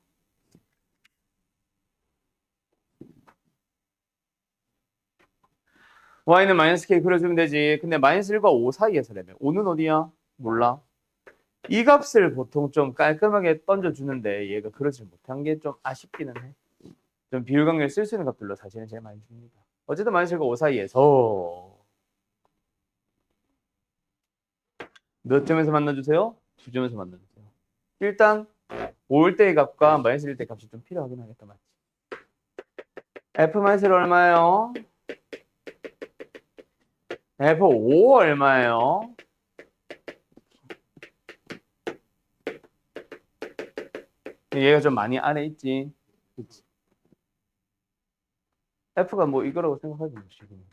y는 마이너스 k 그려주면 되지. 근데 마이너스 1과 5 사이에서라며. 5는 어디야? 몰라. 이 값을 보통 좀 깔끔하게 던져주는데 얘가 그러지 못한 게 좀 아쉽기는 해. 좀 비율관계를 쓸 수 있는 값들로 사실은 제일 많이 줍니다. 어쨌든 마이너스 1과 5 사이에서 몇 점에서 만나주세요? 두 점에서 만나주세요. 일단 올 때의 값과 마이너스 1대 값이 좀 필요하긴 하겠다, 맞지? F-1 얼마예요? F5 얼마예요? 얘가 좀 많이 아래 있지. 그치? F가 뭐 이거라고 생각하지 뭐 지금.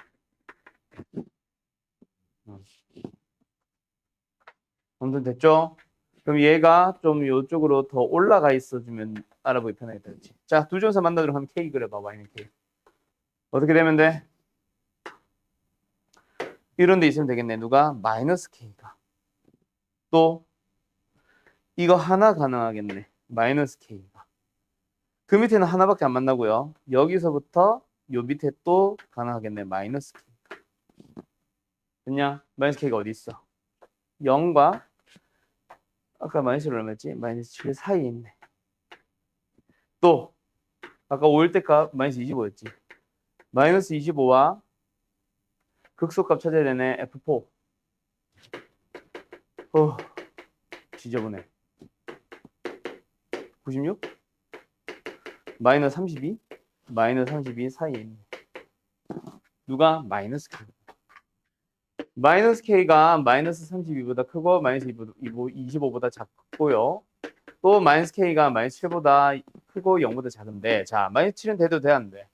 아무튼 됐죠? 그럼 얘가 좀 이쪽으로 더 올라가 있어주면 알아보기 편하겠다. 그치? 자, 두 점에서 만나도록 하면 K 그려봐. Y는 K. 어떻게 되면 돼? 이런 데 있으면 되겠네. 누가? 마이너스 K가. 또 이거 하나 가능하겠네. 마이너스 K가. 그 밑에는 하나밖에 안 만나고요. 여기서부터 요 밑에 또 가능하겠네. 마이너스 K. 됐냐? 마이너스 K가 어디 있어? 0과 아까 마이너스 얼마였지? 마이너스 7 사이에 있네. 또 아까 5일 때값 마이너스 25였지. 마이너스 25와 극소값 찾아야 되네. F4. 지저분해. 96? 마이너스 32? 마이너스 32 사이에 있네. 누가? 마이너스 K. 마이너스 K가 마이너스 32보다 크고 마이너스 25보다 작고요. 또 마이너스 K가 마이너스 7보다 크고 0보다 작은데, 자, 마이너스 7은 돼도 돼, 안 돼?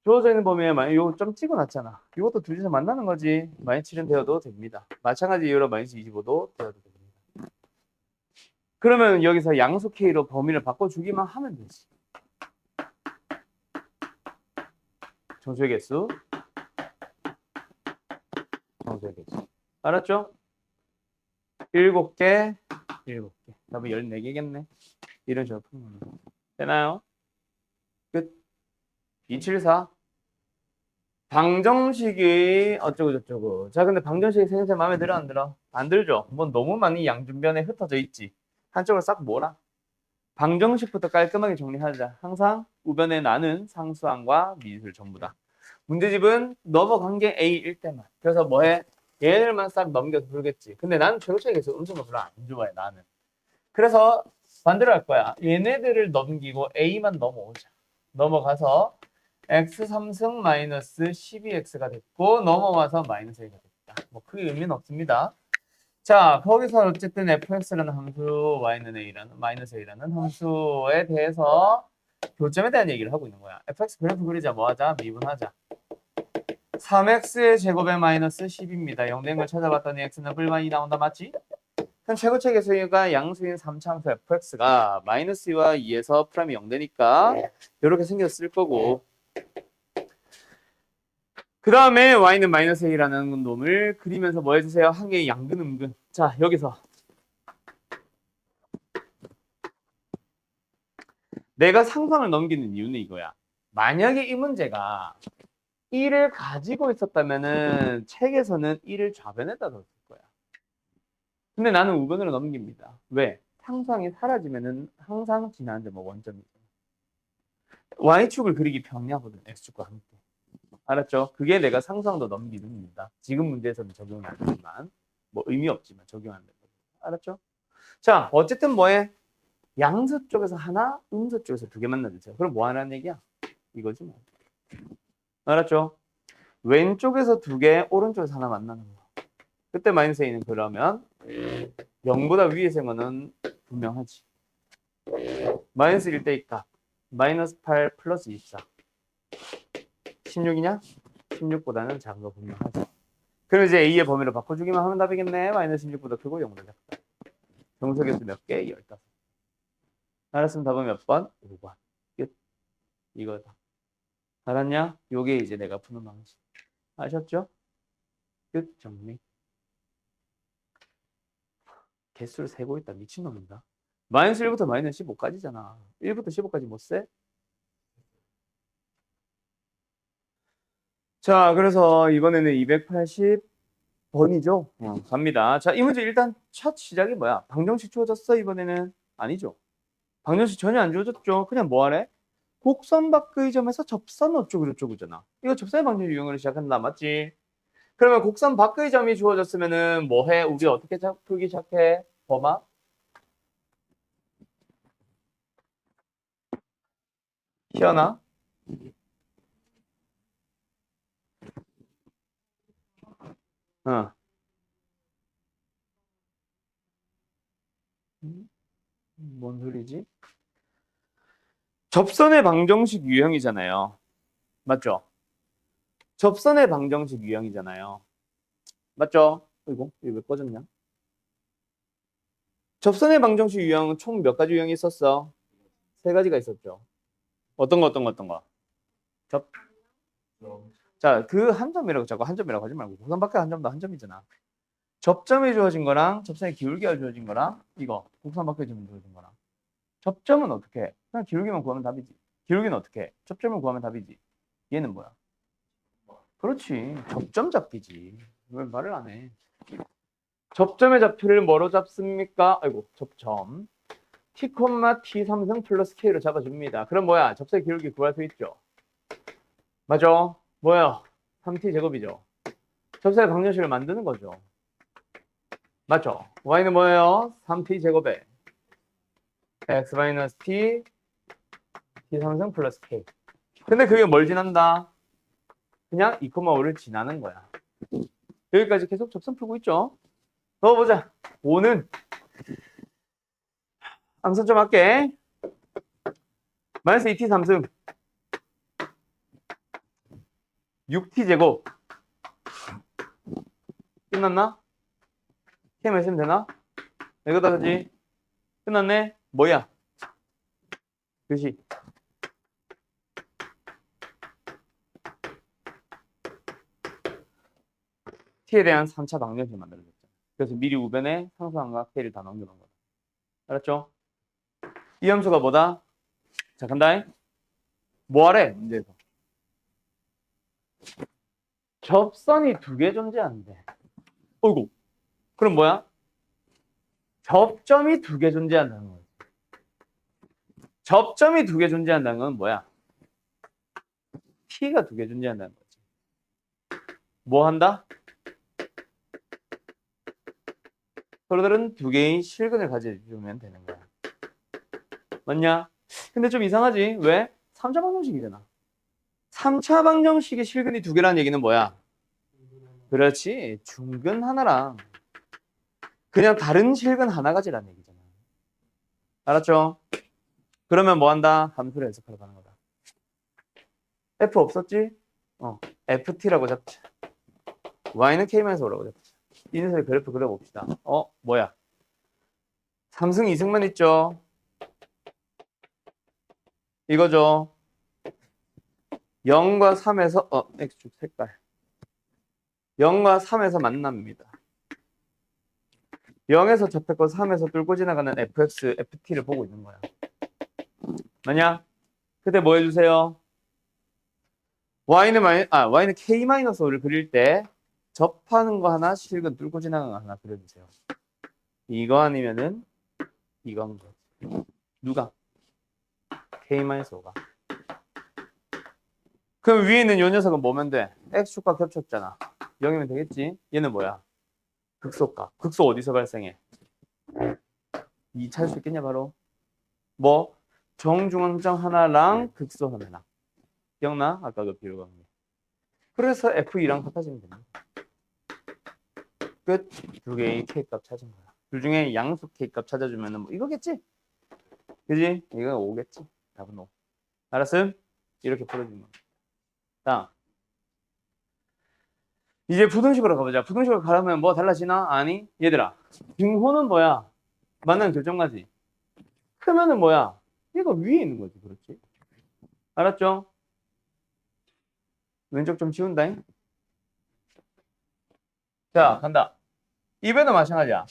주어져 있는 범위에 이거 좀 찍어놨잖아. 이것도 두 줄에서 만나는 거지. 마이너스 7은 되어도 됩니다. 마찬가지 이유로 마이너스 25도 되어도 됩니다. 그러면 여기서 양수 K로 범위를 바꿔주기만 하면 되지. 정수의 개수. 정수의 개수. 알았죠? 7개, 7개. 답은 14개겠네. 이런 식으로 푸는 거. 되나요? 끝. 274. 방정식이 어쩌고저쩌고. 자, 근데 방정식이 생생 마음에 들어, 안 들어? 안 들죠? 뭐 너무 많이 양준변에 흩어져 있지. 한쪽으로 싹 몰아. 방정식부터 깔끔하게 정리하자. 항상 우변에 나는 상수항과 미술 전부 다. 문제집은 넘어간 게 A일 때만. 그래서 뭐해? 얘들만 싹 넘겨서 풀겠지. 근데 나는 최고차에서 음수가 별로 안 좋아해, 나는. 그래서 반대로 할 거야. 얘네들을 넘기고 A만 넘어오자. 넘어가서 x 3승 마이너스 12x가 됐고 넘어와서 마이너스 a가 됐다. 뭐 크게 의미는 없습니다. 자, 거기서 어쨌든 fx라는 함수, y는 a라는 마이너스 a라는 함수에 대해서 교점에 대한 얘기를 하고 있는 거야. fx 그래프 그리자. 뭐 하자? 미분하자. 3x의 제곱에 마이너스 10입니다. 0 된 걸 찾아봤더니 x는 불만이 나온다. 맞지? 그럼 최고차 계수가 양수인 3차함수 fx가 마이너스 2와 2에서 프라임이 0 되니까 이렇게 생겼을 거고, 그 다음에 y는 마이너스 a라는 놈을 그리면서 뭐 해주세요? 한 개의 양근 음근. 자, 여기서 내가 상상을 넘기는 이유는 이거야. 만약에 이 문제가 1을 가지고 있었다면은 책에서는 1을 좌변에다 넣었을 거야. 근데 나는 우변으로 넘깁니다. 왜? 상상이 사라지면은 항상 지나는 점은 원점이죠. y축을 그리기 편리하거든. x축과 함께. 알았죠? 그게 내가 상상도 넘기는 겁니다. 지금 문제에서는 적용이 안 되지만 뭐 의미 없지만 적용하는 거죠. 알았죠? 자, 어쨌든 뭐해? 양수 쪽에서 하나, 음수 쪽에서 두 개 만나주세요. 그럼 뭐 하라는 얘기야? 이거지 뭐. 알았죠? 왼쪽에서 두 개, 오른쪽에서 하나 만나는 거. 그때 마이너스 a는 그러면 0보다 위에 생 거는 분명하지. 마이너스 1대 값. 마이너스 8 플러스 24. 16이냐? 16보다는 작은 거 분명하죠. 그럼 이제 a의 범위로 바꿔주기만 하면 답이겠네. 마이너스 16보다 크고 0보다 작다. 정석에서 몇 개? 15. 알았으면 답은 몇 번? 5번. 끝. 이거다. 알았냐? 요게 이제 내가 푸는 방식. 아셨죠? 끝. 정리. 개수를 세고 있다. 미친놈인가? 마이너스 1부터 마이너스 15까지잖아. 1부터 15까지 못 세? 자, 그래서 이번에는 280번이죠? 갑니다. 자, 이 문제 일단 첫 시작이 뭐야? 방정식 주어졌어, 이번에는? 아니죠. 방정식 전혀 안 주어졌죠. 그냥 뭐 하래? 곡선 밖의 점에서 접선 어쩌고저쩌고잖아. 이거 접선의 방정식 유형으로 시작한다. 맞지? 그러면 곡선 밖의 점이 주어졌으면은 뭐해? 우리 어떻게 풀기 시작해? 범아? 희연아? 어. 뭔 소리지? 접선의 방정식 유형이잖아요. 맞죠? 접선의 방정식 유형이잖아요. 맞죠? 이거 왜 꺼졌냐? 접선의 방정식 유형은 총 몇 가지 유형이 있었어? 세 가지가 있었죠. 어떤 거? 접. 자, 그 한 점이라고 자꾸 한 점이라고 하지 말고 곡선 밖에 한 점도 한 점이잖아. 접점이 주어진 거랑 접선의 기울기가 주어진 거랑 이거 곡선 밖에 점이 주어진 거랑. 접점은 어떻게 해? 그냥 기울기만 구하면 답이지. 기울기는 어떻게 해? 접점을 구하면 답이지. 얘는 뭐야? 그렇지. 접점 잡기지. 왜 말을 안 해? 접점의 좌표를 뭐로 잡습니까? 아이고, 접점. t, t 3승 플러스 k로 잡아줍니다. 그럼 뭐야? 접선의 기울기 구할 수 있죠. 맞아. 뭐야? 3t 제곱이죠. 접선의 방정식을 만드는 거죠. 맞죠? y는 뭐예요? 3t 제곱에 x 마이너스 t, t 3승 플러스 k. 근데 그게 뭘 지난다? 그냥 2,5를 지나는 거야. 여기까지 계속 접선 풀고 있죠? 넣어보자. 5는 암산 좀 할게. 마이너스 2t 3승 6t 제곱 끝났나? k만 있으면 되나? 이거다 그지? 끝났네? 뭐야? 글씨 t에 대한 3차 방정식을 만들어줬죠. 그래서 미리 우변에 상수함과 k를 다 넘겨놓은 거다. 알았죠? 이 함수가 뭐다? 자, 간다. 뭐하래? 문제에서. 접선이 두 개 존재하는데. 어이구. 그럼 뭐야? 접점이 두 개 존재한다는 거지. 접점이 두 개 존재한다는 건 뭐야? t가 두 개 존재한다는 거지. 뭐 한다? 서로들은 두 개의 실근을 가져주면 되는 거야. 맞냐? 근데 좀 이상하지? 왜? 3차 방정식이잖아. 3차 방정식의 실근이 두 개라는 얘기는 뭐야? 그렇지. 중근 하나랑 그냥 다른 실근 하나 가지라는 얘기잖아. 알았죠? 그러면 뭐 한다? 함수를 해석하러 가는 거다. F 없었지? FT라고 잡자. Y는 K-5라고 잡자. 이 녀석의 그래프 그려봅시다. 뭐야? 3승 2승만 있죠? 이거죠. 0과 3에서 X축 색깔 0과 3에서 만납니다. 0에서 접했고 3에서 뚫고 지나가는 fx, ft를 보고 있는 거야. 맞냐? 그때 뭐 해주세요? y는 k-5를 그릴 때 접하는 거 하나, 실근 뚫고 지나가는 거 하나 그려주세요. 이거 아니면은 이건 거지. 누가? k-5가. 그럼 위에 있는 이 녀석은 뭐면 돼? x축과 겹쳤잖아. 0이면 되겠지? 얘는 뭐야? 극소값. 극소 어디서 발생해? 이 찾을 수 있겠냐 바로? 뭐? 정중앙점 하나랑 극소 하나랑. 기억나? 아까 그 비율 관계. 그래서 F2랑 같아지면 됩니다. 끝. 두 개의 K값 찾은 거야. 둘 중에 양수 K값 찾아주면 뭐 이거겠지? 그지? 이거 5겠지? 답은 5. 알았음? 이렇게 풀어주는 겁니다. 다음. 이제 부등식으로 가보자. 부등식으로 가려면 뭐 달라지나? 아니. 얘들아. 등호는 뭐야? 만나는 결정가지. 크면은 뭐야? 얘가 위에 있는 거지. 그렇지? 알았죠? 왼쪽 좀 지운다잉. 자, 간다. 이번에도 마찬가지야.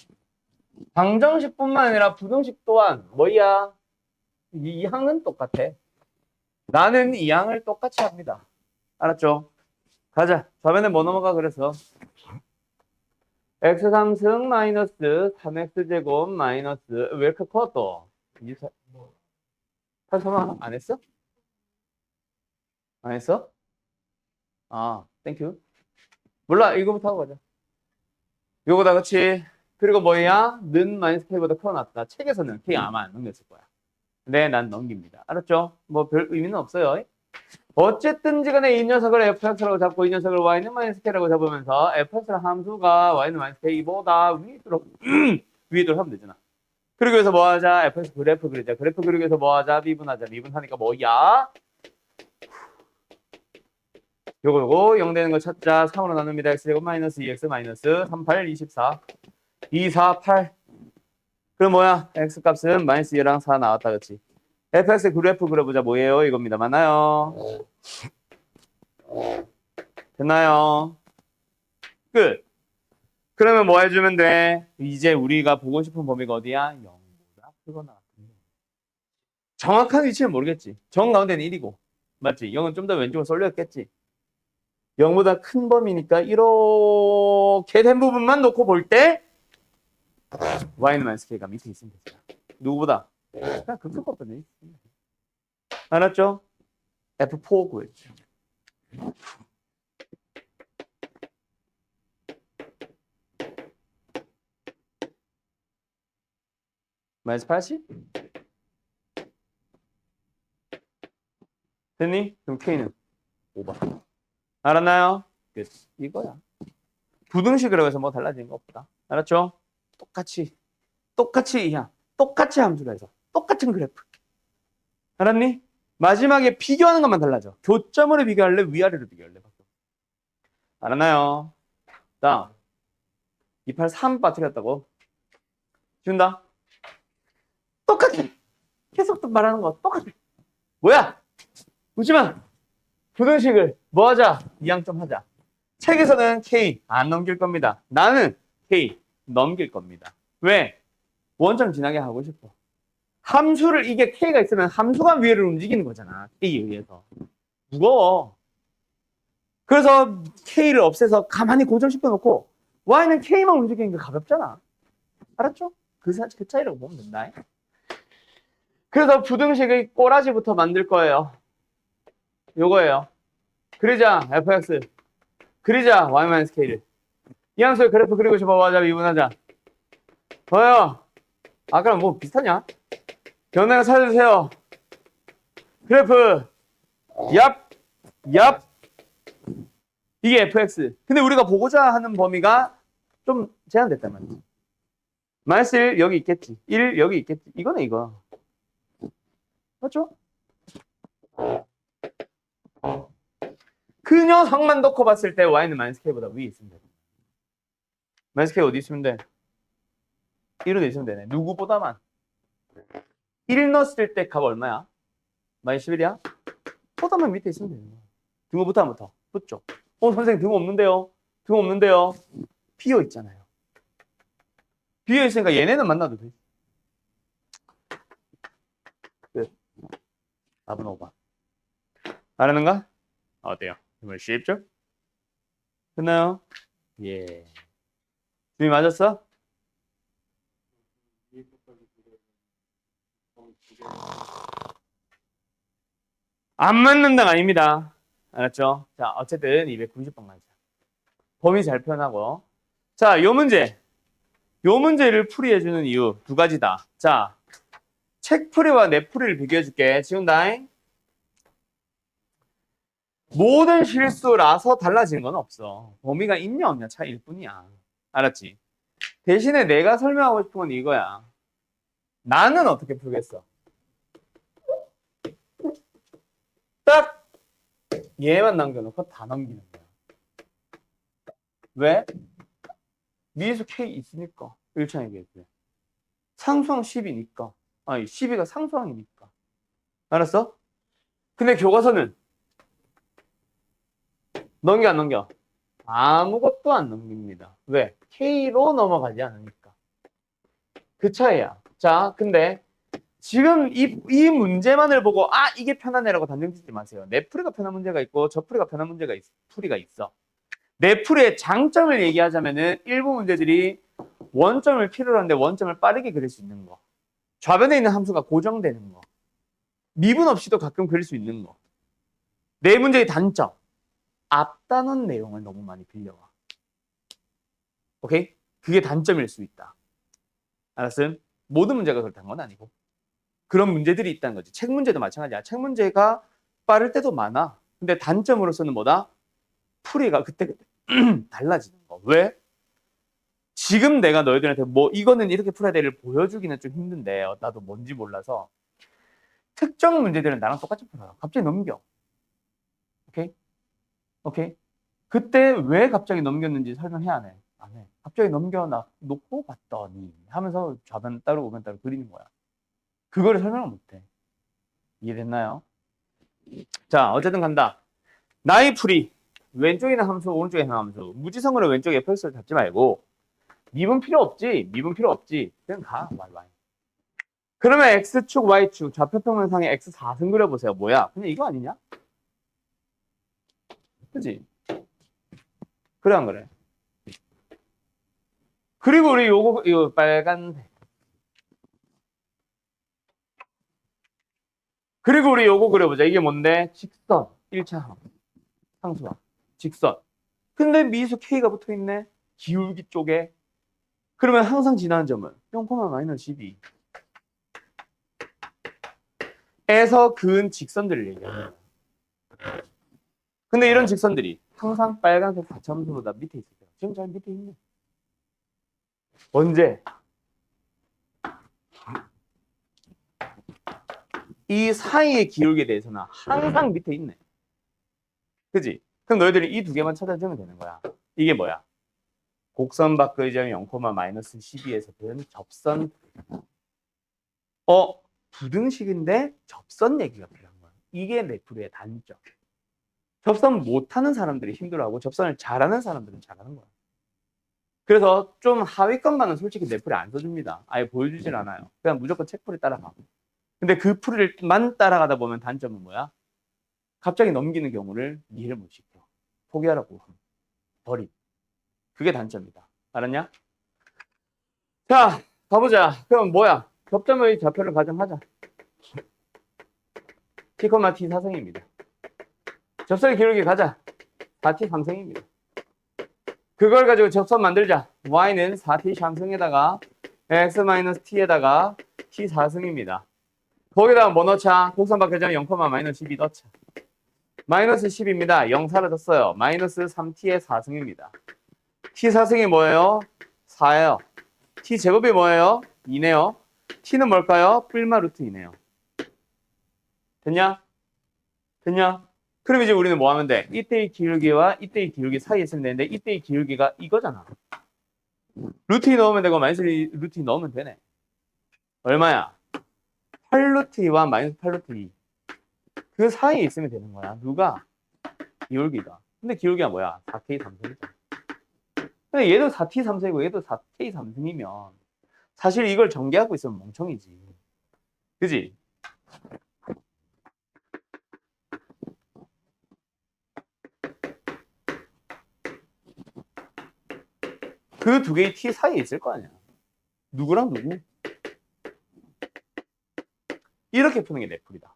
방정식뿐만 아니라 부등식 또한 뭐야? 이 항은 똑같아. 나는 이 항을 똑같이 합니다. 알았죠? 가자. 좌변에 뭐 넘어가 그래서 x3승 마이너스 3x제곱 마이너스 왜 이렇게 커 또? 설마 안 했어? 안 했어? 아, 땡큐. 몰라. 이거부터 하고 가자. 요거다, 그치? 그리고 뭐야? 는 마이너스 K보다 커 놨다. 책에서는 K 아마 안 넘겼을 거야. 근데 난 넘깁니다. 알았죠? 뭐 별 의미는 없어요. 어쨌든지 간에 이 녀석을 fx라고 잡고 이 녀석을 y는 마이너스 k라고 잡으면서 fx라는 함수가 y는 마이너스 k보다 위에 있도록 하면 되잖아. 그리고 여기서 뭐 하자? fx 그래프 그리자. 그래프 그리기 위해서 뭐 하자? 미분하자. 미분하니까 뭐야? 요거 0 되는 거 찾자. 3으로 나눕니다. x제곱 마이너스 2x 마이너스 3, 8, 24 2, 4, 8 그럼 뭐야? x 값은 마이너스 2랑 4 나왔다. 그치? fx 그래프 그려보자. 뭐예요? 이겁니다. 맞나요? 됐나요? 끝. 그러면 뭐 해주면 돼? 이제 우리가 보고 싶은 범위가 어디야? 0보다 크거나 같은 거. 정확한 위치는 모르겠지. 정 가운데는 1이고. 맞지? 0은 좀 더 왼쪽으로 쏠렸겠지. 0보다 큰 범위니까 이렇게 된 부분만 놓고 볼 때 y는 마이너스 k가 밑에 있으면 되잖아. 누구보다? 그냥 극소값이네. 알았죠? F4 구했죠. 마이너스 80? 됐니? 그럼 K는 5번. 알았나요? 끝. 이거야. 부등식이라고 해서 뭐 달라진 거 없다. 알았죠? 똑같이 이항. 똑같이 함수라 해서. 똑같은 그래프. 알았니? 마지막에 비교하는 것만 달라져. 교점으로 비교할래? 위아래로 비교할래? 알았나요? 다음. 283 빠뜨렸다고. 준다. 똑같아. 계속 또 말하는 거 똑같아. 뭐야? 웃지마. 부등식을 뭐 하자? 이항 좀 하자. 책에서는 K 안 넘길 겁니다. 나는 K 넘길 겁니다. 왜? 원점 지나게 하고 싶어. 함수를 이게 K가 있으면 함수가 위를 움직이는 거잖아. K에 의해서. 무거워. 그래서 K를 없애서 가만히 고정시켜 놓고 Y는 K만 움직이는 게 가볍잖아. 알았죠? 그 차이라고 보면 된다. 그래서 부등식의 꼬라지부터 만들 거예요. 요거예요. 그리자 fx 그리자 y-k를 이 함수의 그래프 그리고 싶어 보자. 미분하자. 뭐요? 아까랑 뭐 비슷하냐? 변화를 찾아주세요. 그래프 얍 이게 fx. 근데 우리가 보고자 하는 범위가 좀 제한됐단 말이지. 마이너스 1 여기 있겠지. 1 여기 있겠지. 이거네 이거. 맞죠? 그 녀석만 놓고 봤을 때 y는 마이너스 k보다 위에 있으면 돼. 마이너스 k 어디 있으면 돼? 1로 있으면 되네. 누구보다만. 1 넣었을 때 값 얼마야? 마이너스 11이야? 보다만 밑에 있으면 되는 거야. 등호부터 한번 더. 붙죠? 선생님 등호 없는데요? 등호 없는데요? 비어 있잖아요. 비어 있으니까 얘네는 만나도 돼. 끝. 4분 5번. 알았는가? 어때요? 정말 쉽죠? 끝나요? 예. 준비 맞았어? 안 맞는다가 아닙니다. 알았죠? 자, 어쨌든 290번 가자. 범위 잘 표현하고. 자, 요 문제를 풀이해주는 이유 두 가지다. 자, 책 풀이와 내 풀이를 비교해줄게. 지운다잉. 모든 실수라서 달라지는 건 없어. 범위가 있냐 없냐 차이일 뿐이야. 알았지? 대신에 내가 설명하고 싶은 건 이거야. 나는 어떻게 풀겠어? 딱 얘만 남겨놓고 다 넘기는 거야. 왜? 미수 K 있으니까. 1차 얘기했지. 상수항 10이니까. 아니 12가 상수항이니까. 알았어? 근데 교과서는 넘겨 안 넘겨? 아무것도 안 넘깁니다. 왜? K로 넘어가지 않으니까. 그 차이야. 자, 근데 지금 이 문제만을 보고 이게 편하네라고 단정 짓지 마세요. 내 풀이가 편한 문제가 있고 저 풀이가 편한 문제가 풀이가 있어. 내 풀이의 장점을 얘기하자면은 일부 문제들이 원점을 필요로 하는데 원점을 빠르게 그릴 수 있는 거. 좌변에 있는 함수가 고정되는 거. 미분 없이도 가끔 그릴 수 있는 거. 내 문제의 단점. 앞단원 내용을 너무 많이 빌려와. 오케이? 그게 단점일 수 있다. 알았음? 모든 문제가 그렇다는 건 아니고. 그런 문제들이 있다는 거지. 책 문제도 마찬가지야. 책 문제가 빠를 때도 많아. 근데 단점으로서는 뭐다? 풀이가 그때그때 달라지는 거. 왜? 지금 내가 너희들한테 뭐 이거는 이렇게 풀어야 돼를 보여주기는 좀 힘든데 나도 뭔지 몰라서 특정 문제들은 나랑 똑같이 풀어요. 갑자기 넘겨. 오케이? 오케이? 그때 왜 갑자기 넘겼는지 설명해 안 해? 안 해. 갑자기 넘겨 놓고 봤더니 하면서 좌변 따로 우변 따로 그리는 거야. 그거를 설명을 못 해. 이해됐나요? 자, 어쨌든 간다. 나의 풀이 왼쪽에 있는 함수, 오른쪽에 있는 함수. 무지성으로 왼쪽에 fx를 잡지 말고 미분 필요 없지. 미분 필요 없지. 그냥 가. y. 그러면 x축, y축 좌표평면상에 x 4승 그려보세요. 뭐야? 그냥 이거 아니냐? 그지? 그래 안 그래? 그리고 우리 요거 이거 빨간색. 그리고 우리 요거 그려보자. 이게 뭔데? 직선. 1차 상수와 직선. 근데 미수 k가 붙어 있네. 기울기 쪽에. 그러면 항상 지나는 점은 0,-12 에서 그은 직선들을 얘기해요. 근데 이런 직선들이 항상 빨간색 4차함수보다 밑에 있어요. 지금 잘 밑에 있네. 언제? 이 사이의 기울기에 대해서는 항상 밑에 있네. 그지? 그럼 너희들이 이 두 개만 찾아주면 되는 거야. 이게 뭐야? 곡선 밖의 점이 0,-12에서 든 접선. 부등식인데 접선 얘기가 필요한 거야. 이게 넷플의 단점. 접선 못하는 사람들이 힘들어하고 접선을 잘하는 사람들은 잘하는 거야. 그래서 좀 하위권만은 솔직히 넷플에 안 써줍니다. 아예 보여주질 않아요. 그냥 무조건 책풀이 따라가. 근데 그 풀이만 따라가다 보면 단점은 뭐야? 갑자기 넘기는 경우를 이해를 못 시켜. 포기하라고. 버림. 그게 단점이다. 알았냐? 자, 가보자. 그럼 뭐야? 접점의 좌표를 가정하자. t, t 사승입니다. 접선의 기울기 가자. 4t 상승입니다. 그걸 가지고 접선 만들자. y는 4t 상승에다가 x-t에다가 t 4승입니다. 거기다가 뭐 넣자? 곡선 밖의 점 0,-12 넣자. 마이너스 10입니다. 0 사라졌어요. 마이너스 3t의 4승입니다. t 4승이 뭐예요? 4예요. t 제곱이 뭐예요? 2네요. t는 뭘까요? 뿔마 루트 2네요. 됐냐? 됐냐? 그럼 이제 우리는 뭐 하면 돼? 이때의 기울기와 이때의 기울기 사이에 있으면 되는데 이때의 기울기가 이거잖아. 루트 2 넣으면 되고 마이너스 루트 2 넣으면 되네. 얼마야? 8루트 2와 마이너스 8루트 2. 그 사이에 있으면 되는 거야. 누가? 기울기가. 근데 기울기가 뭐야? 4K 3승이잖아. 근데 얘도 4T 3승이고 얘도 4K 3승이면 사실 이걸 전개하고 있으면 멍청이지. 그지? 그 두 개의 T 사이에 있을 거 아니야. 누구랑 누구? 이렇게 푸는 게 넷플이다.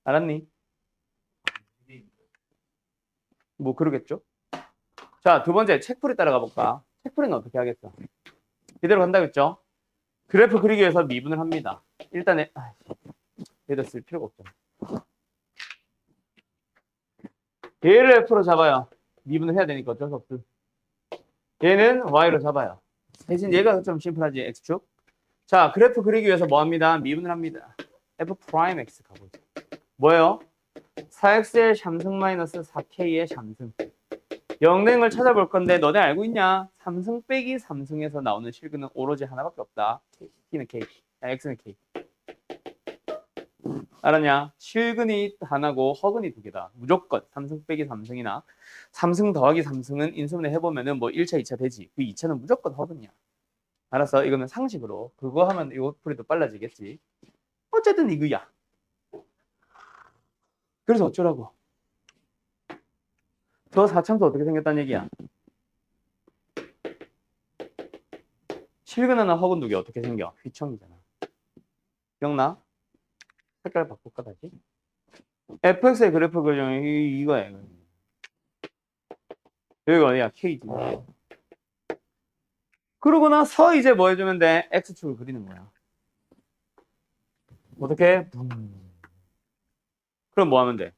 알았니? 뭐 그러겠죠? 자, 두 번째 책풀이 따라가 볼까? 책풀이는 어떻게 하겠어? 이대로 간다겠죠? 그래프 그리기 위해서 미분을 합니다. 일단 얘도 쓸 필요가 없잖아. 얘를 F로 잡아요. 미분을 해야 되니까 어쩔 수 없음. 얘는 Y로 잡아요. 대신 얘가 좀 심플하지, X축. 자, 그래프 그리기 위해서 뭐 합니다? 미분을 합니다. F 프라임 X 가보죠. 뭐예요? 4X의 샴승 마이너스 4K의 샴승. 영등을 찾아볼 건데 너네 알고 있냐? 3승 빼기 3승에서 나오는 실근은 오로지 하나밖에 없다. T는 K, X는 K. 알았냐? 실근이 하나고 허근이 두 개다. 무조건 3승 빼기 3승이나 3승 더하기 3승은 인수분해 해보면은 뭐 1차, 2차 되지. 그 2차는 무조건 허근이야. 알았어? 이거는 상식으로. 그거 하면 이거 풀이도 빨라지겠지. 어쨌든 이거야. 그래서 어쩌라고? 저 4참수 어떻게 생겼다는 얘기야? 실근 하나 허근 두 개 어떻게 생겨? 휘청이잖아. 기억나? 색깔 바꿀까 다시? fx의 그래프 그려이 이거야. 여기가 어디야? k지. 그러고 나서 이제 뭐 해주면 돼? X축을 그리는 거야. 어떻게? 그럼 뭐 하면 돼?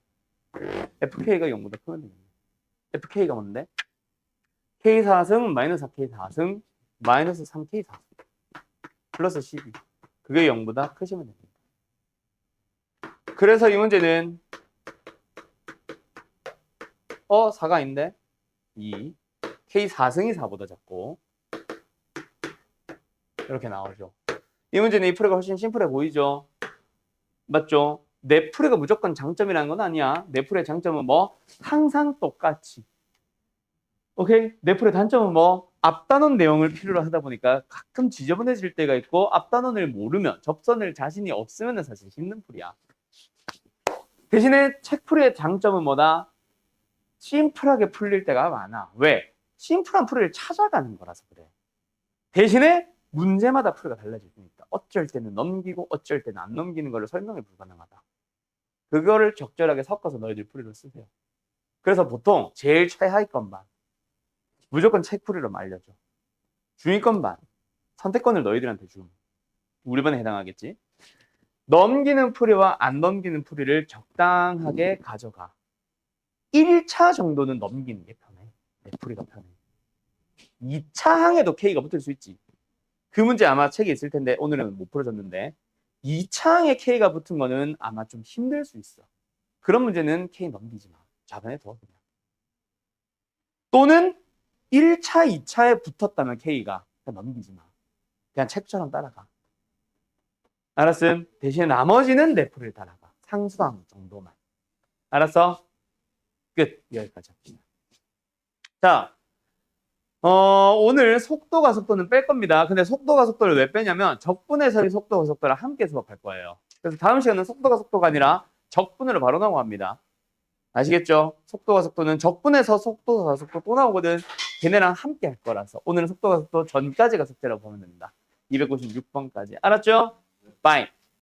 FK가 0보다 크면 돼. FK가 뭔데? K4승 마이너스 4K4승 마이너스 3K4승 플러스 12. 그게 0보다 크시면 됩니다. 그래서 이 문제는 4가 아닌데 2. K4승이 4보다 작고 이렇게 나오죠. 이 문제는 이 풀이가 훨씬 심플해 보이죠? 맞죠? 내 풀이가 무조건 장점이라는 건 아니야. 내 풀이의 장점은 뭐? 항상 똑같이. 오케이? 내 풀의 단점은 뭐? 앞단원 내용을 필요로 하다 보니까 가끔 지저분해질 때가 있고 앞단원을 모르면 접선을 자신이 없으면 사실 힘든 풀이야. 대신에 책 풀이의 장점은 뭐다? 심플하게 풀릴 때가 많아. 왜? 심플한 풀이를 찾아가는 거라서 그래. 대신에 문제마다 풀이가 달라질 테니까 어쩔 때는 넘기고 어쩔 때는 안 넘기는 거를 설명이 불가능하다. 그거를 적절하게 섞어서 너희들 풀이로 쓰세요. 그래서 보통 제일 최하위권 반 무조건 책 풀이로 말려줘. 중위권 반 선택권을 너희들한테 줌. 우리 반에 해당하겠지. 넘기는 풀이와 안 넘기는 풀이를 적당하게 가져가. 1차 정도는 넘기는 게 편해. 내 풀이가 편해. 2차 항에도 K가 붙을 수 있지. 그 문제 아마 책에 있을 텐데 오늘은 못 풀어줬는데 2차 항에 K가 붙은 거는 아마 좀 힘들 수 있어. 그런 문제는 K 넘기지 마. 자반에 둬 그냥. 또는 1차, 2차에 붙었다면 K가 그냥 넘기지 마. 그냥 책처럼 따라가. 알았음? 대신에 나머지는 내 풀이를 따라가. 상수항 정도만. 알았어? 끝. 여기까지 합시다. 자, 오늘 속도가 속도는 뺄 겁니다. 근데 속도가 속도를 왜 빼냐면 적분해설이 속도가 속도를 함께 수업할 거예요. 그래서 다음 시간은 속도가 속도가 아니라 적분으로 바로 넘어갑니다. 아시겠죠? 속도가 속도는 적분해서 속도가 속도 또 나오거든. 걔네랑 함께 할 거라서 오늘은 속도가 속도 전까지가 숙제라고 보면 됩니다. 256번까지. 알았죠? 빠이.